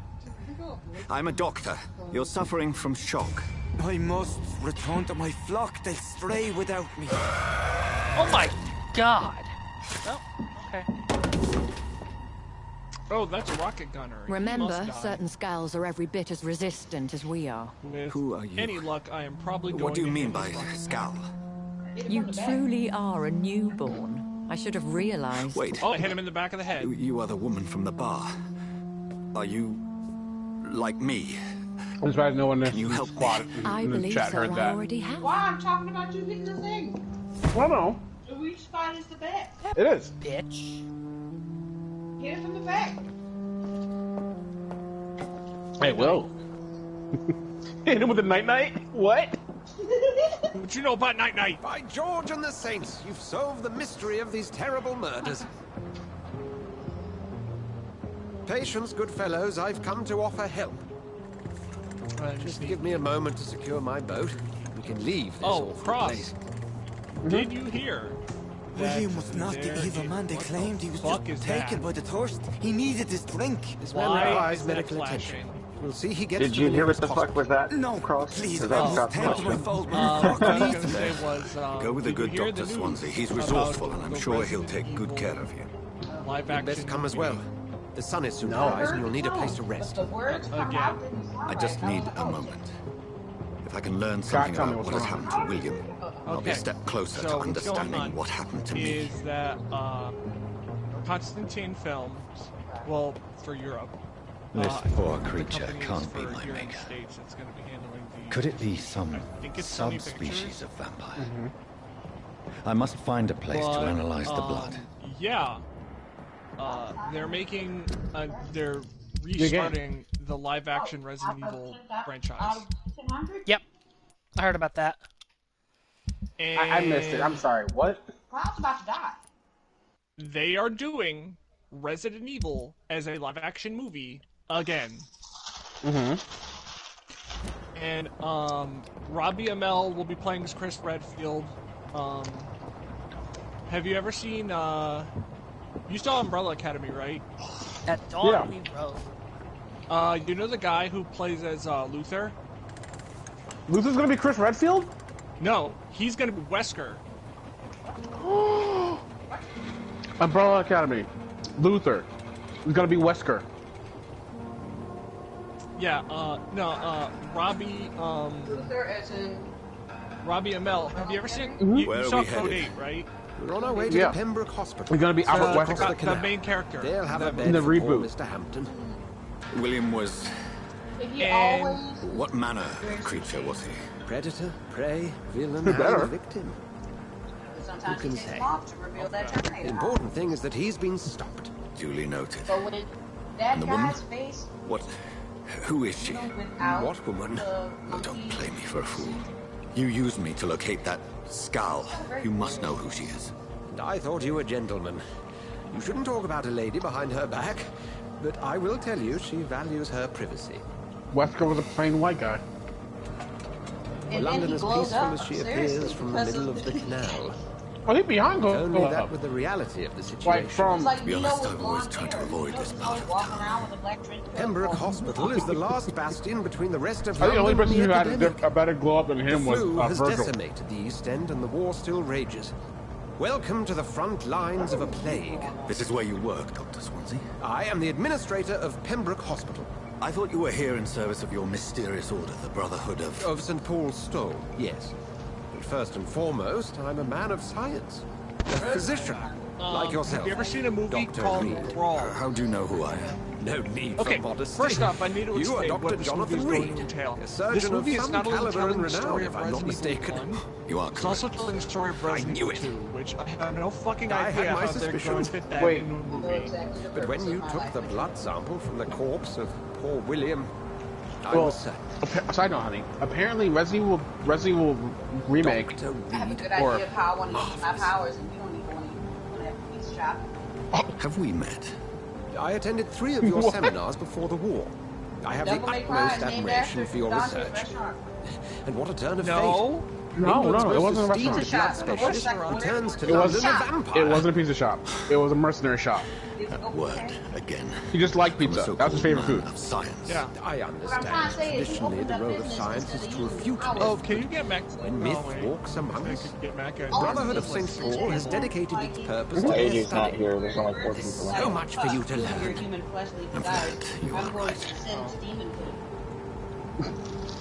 S8: a doctor. You're suffering from shock.
S11: I must return to my flock. They'll stray without me.
S1: Oh my god. Oh, okay.
S5: Oh, that's a rocket gunner. He
S14: Remember,
S5: must die.
S14: certain skulls are every bit as resistant as we are.
S5: With
S8: Who are you?
S5: any luck, I am probably going
S8: What do you
S5: to
S8: mean
S5: hit
S8: by
S5: his luck.
S8: scowl?
S14: You truly are a newborn. I should have realized.
S8: Wait.
S5: Oh, I hit him in the back of the head.
S8: You are the woman from the bar. Are you like me?
S10: I'm surprised no one in
S8: Can you
S10: the
S8: help
S10: squad
S14: I
S10: in the
S14: believe
S10: chat
S14: so.
S10: heard
S14: I
S10: that.
S14: already have.
S15: Why? I'm talking about you hitting the thing.
S10: Well, no.
S15: Which spot is the back?
S10: It is.
S1: Bitch.
S15: Hit it from the back.
S10: Hey, Will. Hit him with a night-night? What?
S5: What you know about night-night?
S13: By George and the Saints, you've solved the mystery of these terrible murders. Patience, good fellows, I've come to offer help. Just give me a moment to secure my boat. We can leave this awful
S5: Cross.
S13: place.
S5: Did you hear?
S11: William was not the evil man they claimed. He was just taken by the thirst. He needed his drink.
S13: This man requires medical attention. We'll see he gets
S6: Did
S13: to
S6: you
S13: the
S6: hear what
S13: nearest
S6: the fuck
S13: hospital.
S6: was that?
S11: No,
S6: Cross?
S11: please,
S6: Is
S11: I
S6: that
S11: must
S6: Scott's
S11: tend to my
S6: question?
S11: fault.
S5: What I was going to say was,
S8: Go with the
S5: did you
S8: good
S5: hear
S8: Dr.
S5: the
S8: Swansea.
S5: news
S8: He's
S5: about
S8: resourceful, and I'm
S5: the
S8: sure he'll
S5: Resident
S8: take good
S5: Evil
S8: care of you.
S5: Live
S13: You'd
S5: action
S13: best come as well. The sun is soon to
S10: No.
S13: rise, and you'll need a place to rest.
S15: The words come
S5: Again.
S15: out in the
S8: I just need a moment. If I can learn
S10: Scott,
S8: something
S10: tell me
S8: about
S10: what's
S8: what has
S10: wrong.
S8: happened to William, I'll be a
S5: Okay.
S8: step closer
S5: So
S8: to
S5: what's going
S8: understanding
S5: on
S8: what happened to me.
S5: is that Constantine Films, well, for Europe.
S8: This poor
S5: the
S8: creature
S5: company
S8: can't
S5: is
S8: be
S5: for
S8: my
S5: here in the
S8: maker.
S5: States that's going to be handling the.
S8: Could it be some
S5: I think it's Sony
S8: subspecies
S5: Pictures.
S8: of vampire? I must find a place to analyze the blood.
S5: Yeah. They're making. They're restarting the live-action Resident Evil franchise.
S1: Yep. I heard about that.
S10: I missed it. I'm sorry. What?
S15: I was about to die.
S5: They are doing Resident Evil as a live-action movie again.
S10: Mm-hmm.
S5: And Robbie Amell will be playing as Chris Redfield. Have you ever seen? You saw Umbrella Academy, right?
S1: At dawn
S10: Yeah.
S1: we rode.
S5: You know the guy who plays as Luther?
S10: Luther's gonna be Chris Redfield?
S5: No, he's gonna be Wesker.
S10: Umbrella Academy. Luther. He's gonna be Wesker.
S5: Yeah, Robbie,
S15: Luther as in...
S5: Robbie Amell. Have you ever seen? You
S8: Where are
S5: saw
S8: we
S5: Code
S8: headed?
S5: 8, right?
S13: We're on our way to
S10: Yeah.
S13: the Pembroke Hospital.
S10: He's gonna be Albert
S13: Across
S10: Wesker.
S13: the canal.
S5: The main character.
S13: They'll have a bed
S10: In the
S13: for poor
S10: reboot.
S13: Mr. Hampton.
S8: William was...
S15: If you
S5: And-
S15: always...
S8: What manner of creature was he?
S13: Predator, prey, villain,
S10: Better.
S13: and victim.
S15: Sometimes
S13: Who can
S15: it takes
S13: say?
S15: long to reveal that
S13: The
S15: Terminator.
S13: important thing is that he's been stopped.
S8: Duly noted.
S15: But when that
S8: And the woman?
S15: guy's face,
S8: What... Who is she?
S15: without
S8: What woman?
S15: the
S8: Oh, don't play me for a fool. You used me to locate that scowl. You must know who she is.
S13: And I thought you a gentleman. You shouldn't talk about a lady behind her back, but I will tell you she values her privacy.
S10: Wesker was a plain white guy.
S15: and then
S13: London
S15: he
S13: as
S15: blows
S13: peaceful
S15: up.
S13: as she
S15: Seriously,
S13: appears from the
S15: because
S13: middle of the canal.
S10: Oh, he behind goes.
S13: Only that with the reality of the situation.
S10: Like from.
S8: To be honest, I've always tried to avoid this part of town.
S13: Pembroke Hospital is the last bastion between the rest of
S10: I think the only
S13: London
S10: person
S13: and
S10: who
S13: the
S10: had
S13: epidemic.
S10: a better glow up than him
S13: The
S10: was
S13: flu has
S10: Virgil.
S13: decimated the East End and the war still rages. Welcome to the front lines of a plague.
S8: This is where you work, Dr. Swansea.
S13: I am the administrator of Pembroke Hospital.
S8: I thought you were here in service of your mysterious order, the Brotherhood of...
S13: Of St. Paul's Stone, yes. But first and foremost, I'm a man of science. A physician, like yourself.
S5: Have you ever seen a movie
S13: Dr.
S5: called
S13: Reed.
S5: Brawl?
S8: How do you know who I am?
S13: No need
S5: Okay,
S13: for modesty.
S5: first off, I need to
S13: You are
S5: explain
S13: Dr.
S5: what this movie
S13: Jonathan
S5: is going
S13: Reed,
S5: to entail.
S13: a surgeon
S5: This movie
S13: of
S5: is
S13: some
S5: not only
S13: caliber
S5: telling
S13: and
S5: the story
S13: renown,
S5: of
S13: if I'm not
S5: Resident Evil
S13: mistaken.
S5: 1,
S8: You are
S5: it's
S8: correct.
S5: also telling the story of Resident
S13: knew
S5: Evil
S13: it.
S5: 2, which I have no fucking
S13: I had
S5: idea
S13: my
S5: how they're going to
S13: suspicions.
S5: fit that
S10: Wait.
S5: into a movie.
S13: But when you took the blood sample from the corpse of poor William, I
S10: Well,
S13: was certain.
S10: side note, honey. Apparently, Resident Evil remake.
S13: Dr.
S15: I have a
S13: Reed.
S15: good
S10: Or-
S15: idea of how I want to use my powers, and you don't even want to have a piece shot.
S8: Have we met?
S13: I attended 3 of your seminars before the war. I have the
S15: Devil May Cry
S13: utmost
S15: is named
S13: admiration
S15: after
S13: for your
S15: Dante's
S13: research.
S15: restaurant.
S13: And what a turn of
S5: No.
S13: fate.
S10: No,
S13: England's
S10: it
S13: most
S10: wasn't a
S13: esteemed
S10: restaurant.
S13: blood specialist returns to
S10: It
S13: London a
S10: wasn't.
S13: vampire.
S10: It wasn't a pizza shop. It was a mercenary shop.
S8: That word again.
S10: He just liked
S8: From a
S10: pizza. That was his favorite
S8: so-called
S10: food.
S8: man Of science.
S5: Yeah.
S13: I understand. Traditionally, the role of science is to refute
S5: Oh,
S13: myth.
S5: can you get Mac?
S13: When myth walks among
S5: I
S13: us,
S5: could get Mac.
S13: Brotherhood of St. Paul has dedicated its purpose to
S6: AJ's
S13: their
S6: not
S13: study.
S6: here. There's only 4 people
S13: So
S6: left.
S13: much for you to
S15: Your
S13: learn.
S15: human fleshly
S8: Of
S15: desires.
S8: that, you
S15: I'm
S8: are
S15: going
S8: right.
S15: to send demon food.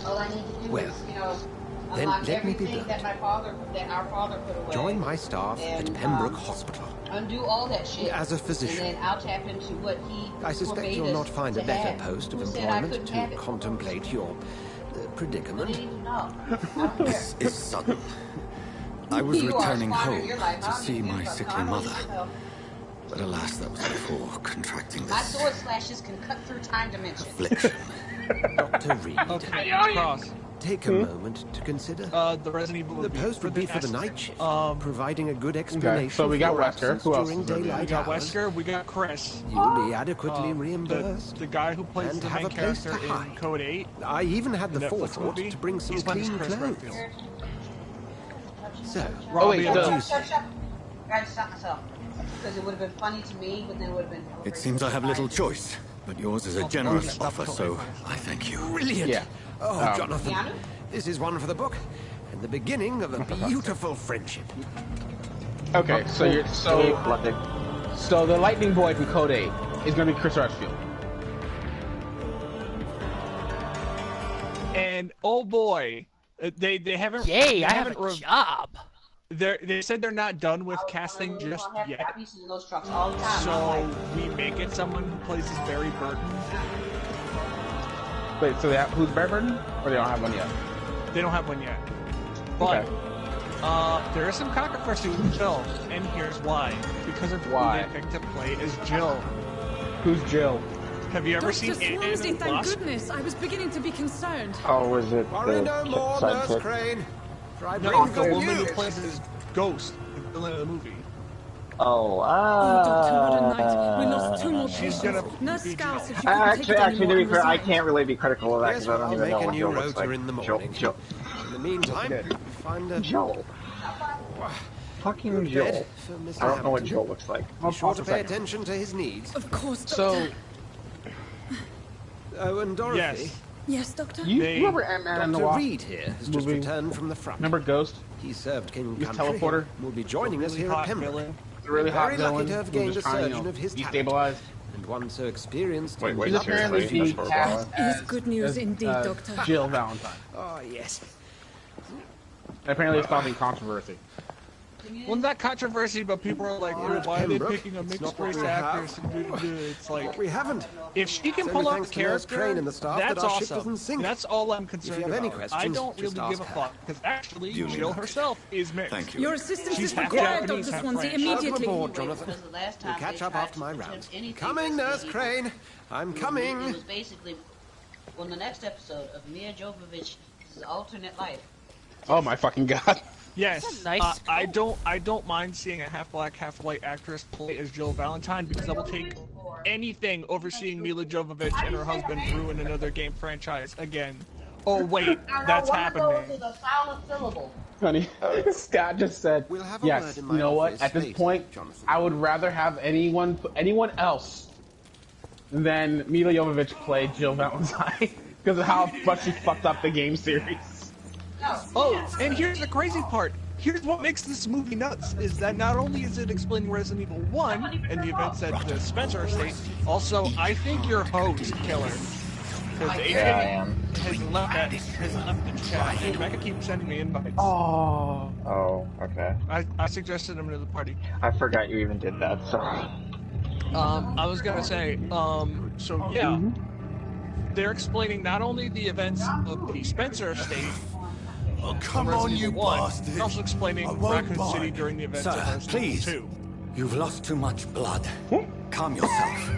S15: All I need to do
S13: Well,
S15: is,
S13: then
S15: unlock
S13: let me be
S15: everything that
S13: blunt.
S15: our father put away.
S13: Join my staff at
S15: and,
S13: Pembroke Hospital.
S15: Undo all that shit.
S13: As a physician.
S15: And then I'll tap into what he
S13: I suspect
S15: forbade
S13: you'll
S15: us
S13: not find a
S15: to
S13: better
S15: have.
S13: post of
S15: Who said I
S13: employment
S15: couldn't
S13: to
S15: have it?
S13: contemplate your
S15: What do
S13: predicament.
S15: you need to know? I don't care.
S8: This is sudden. I was
S15: You are
S8: returning
S15: squandering
S8: home
S15: your life.
S8: to
S15: I don't
S8: see
S15: give a
S8: my
S15: fuck.
S8: sickly
S15: I don't
S8: mother.
S15: need to know.
S8: But alas, that was before contracting
S15: My
S8: this
S15: sword slashes can cut through time dimensions.
S8: affliction.
S13: Dr. Reed,
S5: Okay. Cross.
S13: take a moment to consider.
S5: The Resident Evil.
S13: The
S5: review
S13: post would be for the
S5: past.
S13: night shift, providing a good explanation
S10: so we got
S13: for your
S10: Wesker.
S13: absence
S10: Who else
S13: during
S10: is there?
S13: daylight
S5: We got
S13: hours.
S5: Wesker. We got Chris.
S13: You'll be adequately reimbursed.
S5: The guy who plays
S13: and
S5: the
S13: have
S5: main
S13: a place
S5: character
S13: to
S5: in
S13: hide.
S5: Code 8.
S13: I even had the
S5: Netflix
S13: forethought
S5: movie.
S13: to bring some
S5: His name is
S13: clean
S5: Chris
S13: clothes.
S5: Redfield.
S13: So,
S5: Robbie,
S10: wait,
S13: what do
S10: so-
S13: you say?
S15: I just shot myself. Because it would have been funny to me, but then it would have been.
S8: It seems I have little choice, but yours is a generous offer, so I thank you.
S13: Brilliant!
S10: Yeah.
S13: Oh, Jonathan,
S15: Keanu?
S13: this is one for the book, and the beginning of a beautiful friendship.
S10: Okay, so you're so the Lightning Boy from Code 8 is gonna be Chris Redfield.
S5: And oh boy, they haven't.
S1: Yay!
S5: they
S1: I have
S5: haven't
S1: a job.
S5: They said they're not done with casting just yet.
S15: Pieces of those trucks all the time.
S5: So we may get someone who plays as Barry Burton.
S10: Wait, so they have, who's Barry Burton? Or they don't have one yet?
S5: They don't have one yet. But
S10: Okay.
S5: there is some controversy with Jill, and here's why. Because of
S10: Why?
S5: who they picked to play as Jill.
S10: Who's Jill?
S5: Have you ever
S4: Dr.
S5: seen Ant-Man
S4: Swansea,
S5: and
S4: thank
S5: Wasp?
S4: goodness. I was beginning to be concerned.
S6: Oh, was it
S13: Worry no
S6: the
S13: more, Nurse
S6: sidekick?
S13: Crane. For I
S5: No,
S13: bring
S5: the
S13: good
S5: woman who
S13: news.
S5: plays as Ghost, the villain of the movie.
S6: Oh,
S4: Oh, Doctor, what a night. We lost 2 more
S5: She's
S4: patients.
S5: gonna
S4: Nurse
S5: be
S4: Scout
S5: Jill.
S4: said she couldn't take it
S6: actually, to
S4: anymore
S6: be
S4: and
S6: fair, I
S4: resigned.
S6: can't really be critical of that
S13: Yes,
S6: because I don't
S13: I'll
S6: even
S13: make
S6: know
S13: a
S6: what
S13: new
S6: Joe looks
S13: rotor
S6: like.
S13: in the
S6: Joe,
S13: morning.
S6: Joe,
S13: In the meantime, find a
S6: Joe. Fucking
S13: good
S6: Joe.
S13: bed for Mr.
S6: I don't know what
S13: Hampton.
S6: Joe looks like.
S13: Be sure to
S10: a
S13: pay
S10: second.
S13: attention to his needs.
S4: Of course, Doctor.
S10: So,
S13: Oh, and Dorothy,
S5: Yes.
S4: Yes, Doctor?
S10: you
S5: They-
S10: remember Ant-Man and the
S13: Dr.
S10: Wasp?
S13: Reed here has just
S10: movie?
S13: returned from the front.
S10: Remember Ghost?
S13: He served King
S10: He's
S13: Country.
S10: teleporter?
S13: and will be joining us
S5: Really
S13: here at
S5: hot
S13: Pembroke.
S5: villain.
S10: The really hot
S13: Very lucky
S10: villain
S13: to have
S10: who's
S13: gained a
S10: just trying,
S13: surgeon of his talent.
S10: destabilized.
S13: And one so experienced.
S6: Wait,
S13: in
S6: wait,
S10: She's apparently
S6: seriously?
S10: being
S6: That's
S10: cast
S4: It is
S10: as,
S4: good news
S10: as,
S4: indeed, Doctor.
S10: Jill Valentine.
S13: Oh, yes.
S10: And apparently it's causing controversy.
S5: Well, not controversy, but people are like,
S13: Well,
S5: oh, why are they
S13: Pembroke,
S5: picking a
S13: it's
S5: mixed
S13: not what
S5: race
S13: we have.
S5: actress? And it's
S13: What
S5: like,
S13: we haven't.
S5: if she can
S13: It's
S5: pull
S13: only
S5: off
S13: thanks
S5: the
S13: to Nurse
S5: character,
S13: Crane and the staff that
S5: that's
S13: our ship
S5: awesome.
S13: doesn't sink.
S5: That's all I'm concerned
S13: have any
S5: about. I
S13: questions,
S5: don't
S13: just
S5: really give a
S13: ask her.
S5: fuck, because actually,
S8: Duly
S5: Jill
S8: noted.
S5: herself is mixed.
S8: Thank you.
S4: Your assistance
S5: She's
S4: is
S5: half
S4: required,
S5: Japanese,
S4: Dr.
S5: half
S4: Swansea,
S5: French.
S4: immediately.
S13: Welcome aboard,
S15: Because
S13: Jonathan.
S15: the last
S13: We'll
S15: time
S13: catch
S15: they
S13: up
S15: tried
S13: after
S15: to
S13: my
S15: attempt
S13: rounds.
S15: anything
S13: Coming,
S15: with
S13: Nurse
S15: me,
S13: Crane. I'm
S15: It
S13: coming.
S15: was basically on the next episode of Mia Jovovich's alternate life.
S10: Oh my fucking god.
S5: Yes,
S1: Nice
S5: I don't mind seeing a half black, half white actress play as Jill Valentine because I will take anything over seeing Mila Jovovich and her husband ruin another game franchise again. Oh wait, that's happening.
S15: The silent syllable.
S10: Honey, Scott just said,
S13: We'll have a
S10: yes,
S13: word in
S10: you
S13: my
S10: know what,
S13: office
S10: at this
S13: later,
S10: point,
S13: Jonathan.
S10: I would rather have anyone else than Mila Jovovich play Jill Valentine because of how much she fucked up the game series.
S5: Oh, and here's the crazy part. Here's what makes this movie nuts, is that not only is it explaining Resident Evil 1 and the events at the Spencer estate, also, I think your host, Killer. Because AJ has left the chat, and Rebecca keeps sending me invites.
S10: Oh.
S6: Oh, okay.
S5: I suggested him to the party.
S6: I forgot you even did that, so.
S5: I was gonna say, so yeah, they're explaining not only the events of the Spencer estate,
S8: Oh, come
S5: Resident
S8: on, you
S5: Evil 1,
S8: bastard!
S5: they're also explaining
S8: I won't
S5: Raccoon
S8: mind.
S5: City during the events
S8: Sir,
S5: of Resident
S8: please.
S5: Evil 2.
S8: You've lost too much blood. Calm yourself.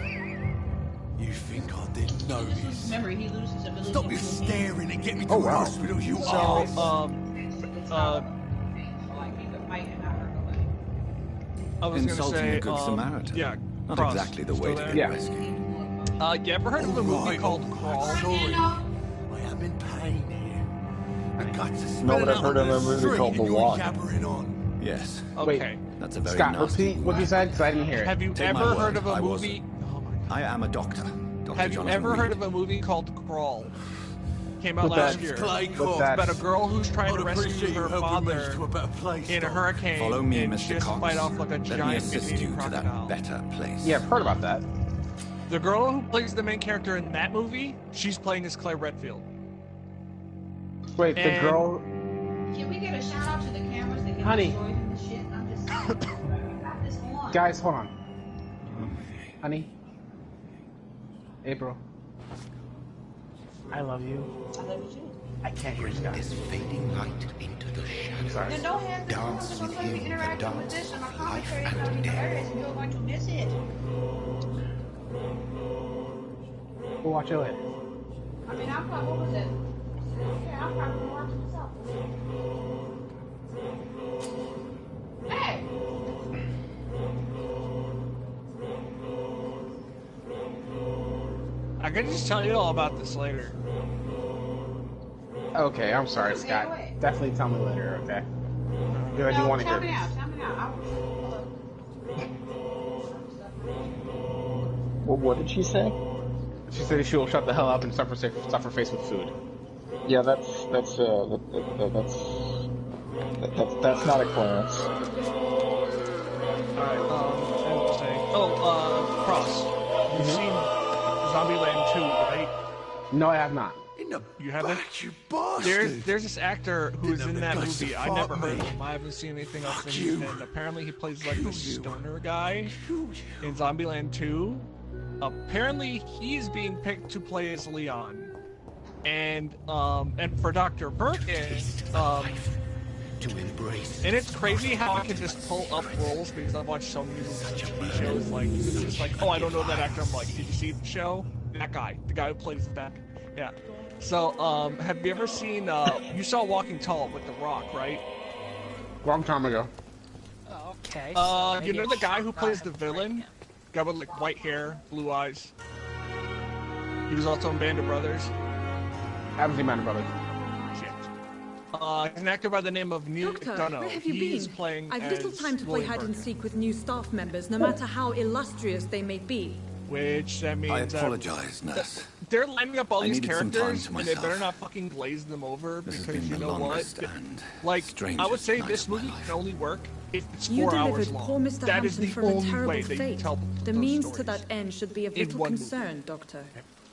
S8: You think I didn't notice?
S15: Remember, he loses ability.
S8: Stop your staring and get me to
S10: Oh,
S8: the
S10: wow.
S8: hospital, you
S5: So,
S8: arse.
S15: Like he could fight and not hurt nobody.
S5: I was gonna
S8: Insulting
S5: say,
S8: a good Samaritan.
S5: yeah,
S8: Not
S5: Cross,
S8: exactly the way to
S5: still
S8: get
S5: there?
S8: rescued.
S5: You ever heard of a movie called Crawl?
S9: I am in pain here. The guts are
S7: No,
S9: spilling
S7: but I've
S9: out
S7: heard
S9: onto
S7: of a
S9: the
S7: movie
S9: street
S7: called
S9: and
S7: The
S9: you're
S7: Walk.
S9: yabbering on.
S8: Yes.
S5: Okay.
S8: That's a very
S7: Scott,
S8: nasty
S7: repeat what you said because I didn't hear it.
S5: Have you
S8: Take my
S5: ever
S8: word,
S5: heard of a
S8: I
S5: movie?
S8: I am a doctor. Dr.
S5: Have you
S8: Jonathan
S5: ever
S8: Reed.
S5: heard of a movie called Crawl? Came out
S7: What's
S5: last
S7: that?
S5: year.
S9: Clay
S5: It's
S9: Court.
S5: about a girl who's trying to
S9: I'd
S5: rescue
S9: appreciate
S5: her
S9: you helping me
S5: father
S9: to a better place,
S5: in a
S9: Doc.
S5: hurricane
S8: Follow me,
S5: and
S8: Mr.
S5: just
S8: Cox.
S5: fight off like a
S8: Let me
S5: giant
S8: assist
S5: meat-eating
S8: you to
S5: crocodile.
S8: that better place.
S7: Yeah, I've heard about that.
S5: The girl who plays the main character in that movie, she's playing as Claire Redfield.
S7: Wait, the
S5: And-
S7: girl.
S15: Can we get a shout out to the cameras that can
S7: Honey.
S15: destroy him and shit? I'm just saying. You got this on.
S7: Guys, hold on. Honey. April. I love you.
S15: I love you too.
S7: I can't hear Scott.
S3: This fading light into the shadows.
S7: Sorry.
S15: Then don't have this on
S3: Dance
S15: because
S3: with
S15: I'm going to be
S3: him, the
S15: interacting with
S3: dance
S15: this and my
S3: of life
S15: commentary is
S3: and
S15: going to be
S3: death.
S15: hilarious and you're going to miss it.
S7: We'll watch it later.
S15: I mean, I'm probably, what was it? Yeah, I'm probably watching myself. Hey!
S5: I can just tell you all about this later.
S7: Okay, I'm sorry,
S15: Take it
S7: Scott.
S15: away.
S7: Definitely tell me later, okay? Because I do want to
S15: tell
S7: hear
S15: me
S7: this.
S15: now, tell me now.
S6: What did she say?
S7: She said she will shut the hell up and stuff her face with food.
S6: Yeah, that's not a clearance.
S5: Alright, interesting. Oh, Cross. You've seen Zombieland 2, right?
S7: No, I have not.
S9: In the
S5: You haven't?
S9: back, you bastard!
S5: There's this actor who's
S9: Didn't
S5: in
S9: have
S5: that
S9: the guts to
S5: movie. I
S9: fuck
S5: never heard of
S9: me.
S5: him. I haven't seen anything else
S9: Fuck
S5: from
S9: you.
S5: him. And apparently he plays like
S9: Screw
S5: the
S9: you.
S5: stoner guy in Zombieland 2. Apparently he's being picked to play as Leon. And for Dr. Birkin,
S3: To embrace.
S5: and it's crazy how I can just pull up roles because I've watched so many TV shows. Like, it's just like, oh, I don't know that actor. I'm like, did you see the show? That guy, the guy who plays that. Yeah. So, have you ever seen? You saw Walking Tall with The Rock, right?
S7: Long time ago.
S1: Oh, okay.
S5: You know the guy who plays the villain? Guy with like white hair, blue eyes. He was also in Band of Brothers.
S7: I haven't seen Band of Brothers.
S5: Shit. He's an actor by the name of Neil.
S4: Doctor, where have you
S5: He's
S4: been?
S5: playing
S4: I've little
S5: as
S4: time to play
S5: William
S4: hide and
S5: Burger,
S4: seek with new staff members, no matter how illustrious they may be.
S5: which that means
S8: I apologize, nurse.
S5: they're lining up all
S8: I
S5: these
S8: needed some time
S5: characters,
S8: to
S5: and they better
S8: myself.
S5: not fucking glaze them over
S8: This has
S5: because
S8: been
S5: you
S8: the
S5: know what?
S8: longest and
S5: Like, I
S8: strangest
S5: would say
S8: night
S5: this
S8: of my
S5: movie
S8: life.
S5: can only work if it's
S4: You
S5: 4 hours
S4: delivered
S5: long.
S4: poor Mr.
S5: That is
S4: Hampton
S5: the
S4: from a
S5: only
S4: terrible
S5: way that you
S4: fate.
S5: tell
S4: The
S5: those
S4: means to
S5: stories.
S4: that end should be of
S5: In
S4: little
S5: one movie.
S4: concern, Doctor.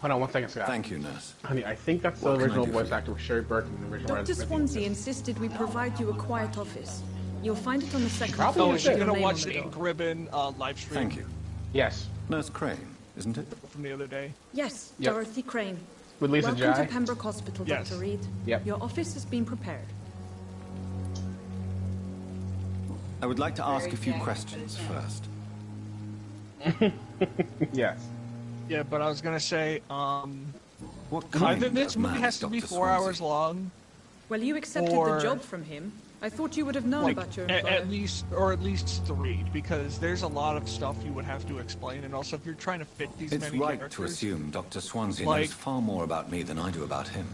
S7: Hold on one second, Scott.
S8: Thank you, nurse.
S7: Honey, I think that's the
S8: What can I
S7: original
S8: do for
S7: voice
S8: you?
S7: actor with Sherry Burton in the original
S4: Dr.
S7: Resident
S4: Swansea
S7: Evil.
S4: insisted we provide you a quiet office. You'll find it on the second
S7: Probably
S4: floor.
S5: Oh,
S7: is
S5: is she
S7: it?
S5: gonna
S4: Name
S5: watch
S4: on
S5: the
S4: door.
S5: Ink Ribbon live stream
S8: Thank you.
S7: Yes.
S8: Nurse Crane, isn't it?
S5: from the other day?
S4: Yes,
S7: Yep.
S4: Dorothy Crane.
S7: With Lisa
S4: Welcome
S7: Jai.
S4: to Pembroke Hospital,
S5: Yes.
S4: Dr. Reed.
S7: Yep.
S4: Your office has been prepared.
S8: I would like to ask a few questions first.
S7: Yes.
S5: Yeah, but I was gonna say,
S8: What
S5: either
S8: kind
S5: this
S8: of
S5: movie
S8: man
S5: has
S8: is
S5: to be
S8: Dr.
S5: 4 hours
S8: Swansea?
S5: long,
S4: Well, you accepted
S5: Or-
S4: the job from him. I thought you would have known
S5: like
S4: about your
S5: at
S4: employer.
S5: least 3, because there's a lot of stuff you would have to explain, and also if you're trying to fit these
S8: It's
S5: many
S8: right
S5: characters,
S8: to assume Dr. Swansea
S5: Like-
S8: knows far more about me than I do about him.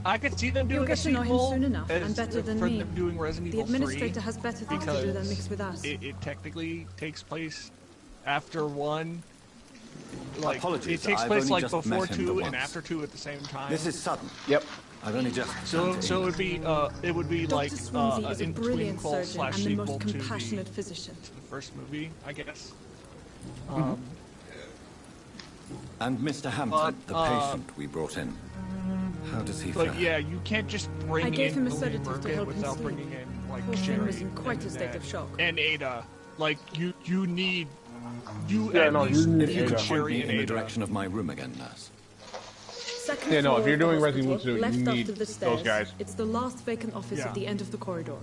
S5: I could see them
S4: You'll
S5: doing a
S4: get to know him
S5: sequel
S4: soon enough,
S5: as-
S4: and better than
S5: for
S4: me.
S5: them doing Resident
S4: The
S5: Evil 3,
S4: administrator has better things to do than
S5: because
S4: mix with us.
S5: It technically takes place after 1. Like,
S8: Apologies,
S5: it takes
S8: I've
S5: place
S8: only
S5: like
S8: just
S5: before
S8: met him
S5: 2
S8: the
S5: and
S8: once.
S5: after 2 at the same time.
S8: This is sudden.
S7: Yep.
S8: I've only just
S5: So
S8: returned to
S5: it would be
S4: Dr.
S5: like
S4: Swansea is a
S5: in
S4: brilliant
S5: between
S4: surgeon and the
S5: sequel
S4: most
S5: to
S4: compassionate physician.
S5: the first movie, I guess.
S8: And Mr. Hampton, the patient we brought in. How does he fare?
S5: But yeah, you can't just bring
S4: I gave
S5: in
S4: him a
S5: William
S4: sedative to
S5: Birkin
S4: help him
S5: without
S4: sleep.
S5: bringing in like
S4: Poor thing
S5: Sherry
S4: was in quite a
S5: and,
S4: state of shock.
S5: and Ada. Like you need you
S7: Yeah,
S5: at
S7: no,
S5: least
S7: you need
S8: If you
S5: need
S8: could
S7: Ada.
S8: point
S5: Sherry
S8: me
S5: and
S8: in the
S5: Ada.
S8: direction of my room again, nurse.
S4: Second
S7: Yeah, no,
S4: floor
S7: if you're
S4: of the
S7: doing Resident
S4: hospital,
S7: Evil 2, you
S4: left
S7: need
S4: after the
S7: those
S4: stairs.
S7: guys.
S4: It's the last vacant office
S5: Yeah.
S4: at the end of the corridor.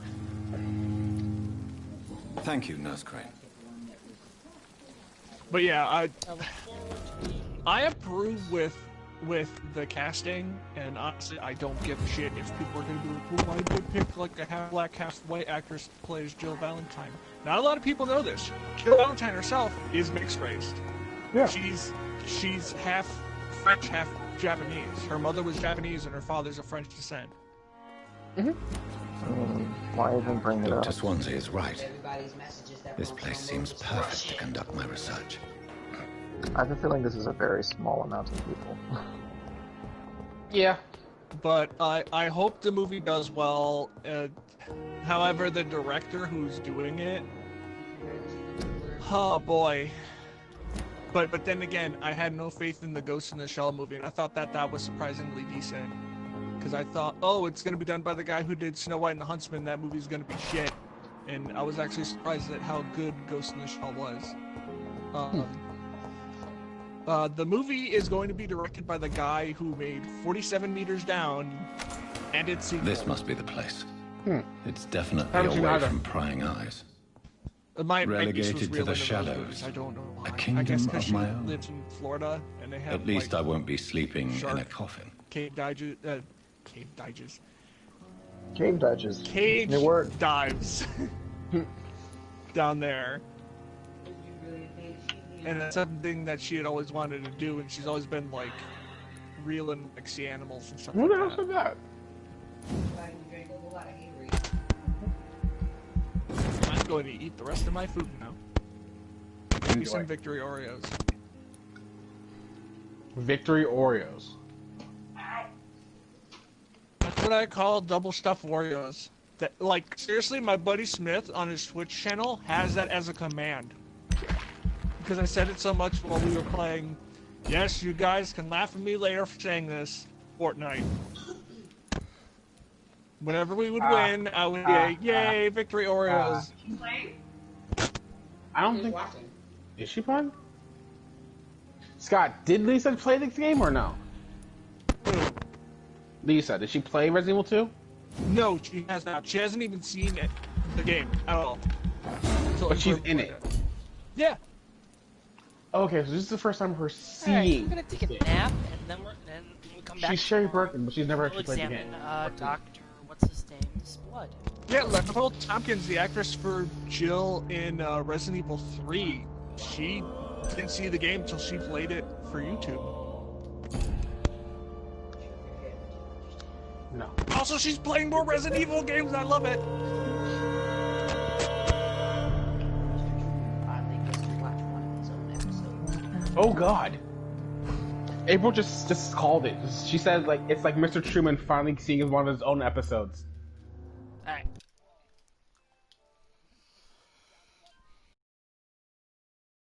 S8: Thank you, Nurse Crane.
S5: But yeah, I approve with with the casting, and honestly, I don't give a shit if people are going to be like, well, why did they pick like a half black, half white actress that plays Jill Valentine? Not a lot of people know this. Jill Valentine herself is mixed race.
S10: Yeah.
S5: She's half French, half Japanese. Her mother was Japanese, and her father's of French descent.
S6: Why even bring it up?
S8: Dr. Swansea is right. This place seems perfect to conduct my research.
S6: I have a feeling this is a very small amount of people.
S10: Yeah.
S5: But I hope the movie does well. However, the director who's doing it, oh boy. But then again, I had no faith in the Ghost in the Shell movie, and I thought that was surprisingly decent. Because I thought, oh, it's going to be done by the guy who did Snow White and the Huntsman, that movie's going to be shit. And I was actually surprised at how good Ghost in the Shell was. The movie is going to be directed by the guy who made 47 Meters Down, and its sequel.
S8: This must be the place. It's definitely away from prying eyes. Relegated to the shallows.
S5: I don't know why.
S8: A kingdom of my own.
S5: Lives in Florida, and they have,
S8: At least
S5: like,
S8: I won't be sleeping
S5: shark
S8: in a coffin.
S5: Cave dives.
S6: Cave
S5: dives down there. And that's something that she had always wanted to do, and she's always been like reeling like sea animals and stuff.
S10: Who the
S5: like
S10: hell said that?
S5: I'm going to eat the rest of my food now. Give me some Victory Oreos.
S10: Victory Oreos.
S5: That's what I call double stuffed Oreos. That, like, seriously, my buddy Smith on his Twitch channel has that as a command. Because I said it so much while we were playing. Yes, you guys can laugh at me later for saying this. Fortnite. Whenever we would win, I would say, yay, Victory Oreos.
S10: I don't think... Is she playing? Scott, did Lisa play this game or no? Lisa, did she play Resident Evil 2?
S5: No, she has not. She hasn't even seen it, the game at all.
S10: But she's in it.
S5: Yeah.
S10: Okay, so this is the first time her seeing.
S1: Alright, we're gonna take a nap, and then we come back.
S10: She's Sherry Birkin, but she's never
S1: we'll
S10: actually played the game.
S1: Doctor, what's his name's blood.
S5: Yeah, Nicole Tompkins, the actress for Jill in Resident Evil 3, she didn't see the game until she played it for YouTube.
S10: No.
S5: Also, she's playing more Resident Evil games. I love it.
S10: Oh God. April just called it. She said like it's like Mr. Truman finally seeing one of his own episodes.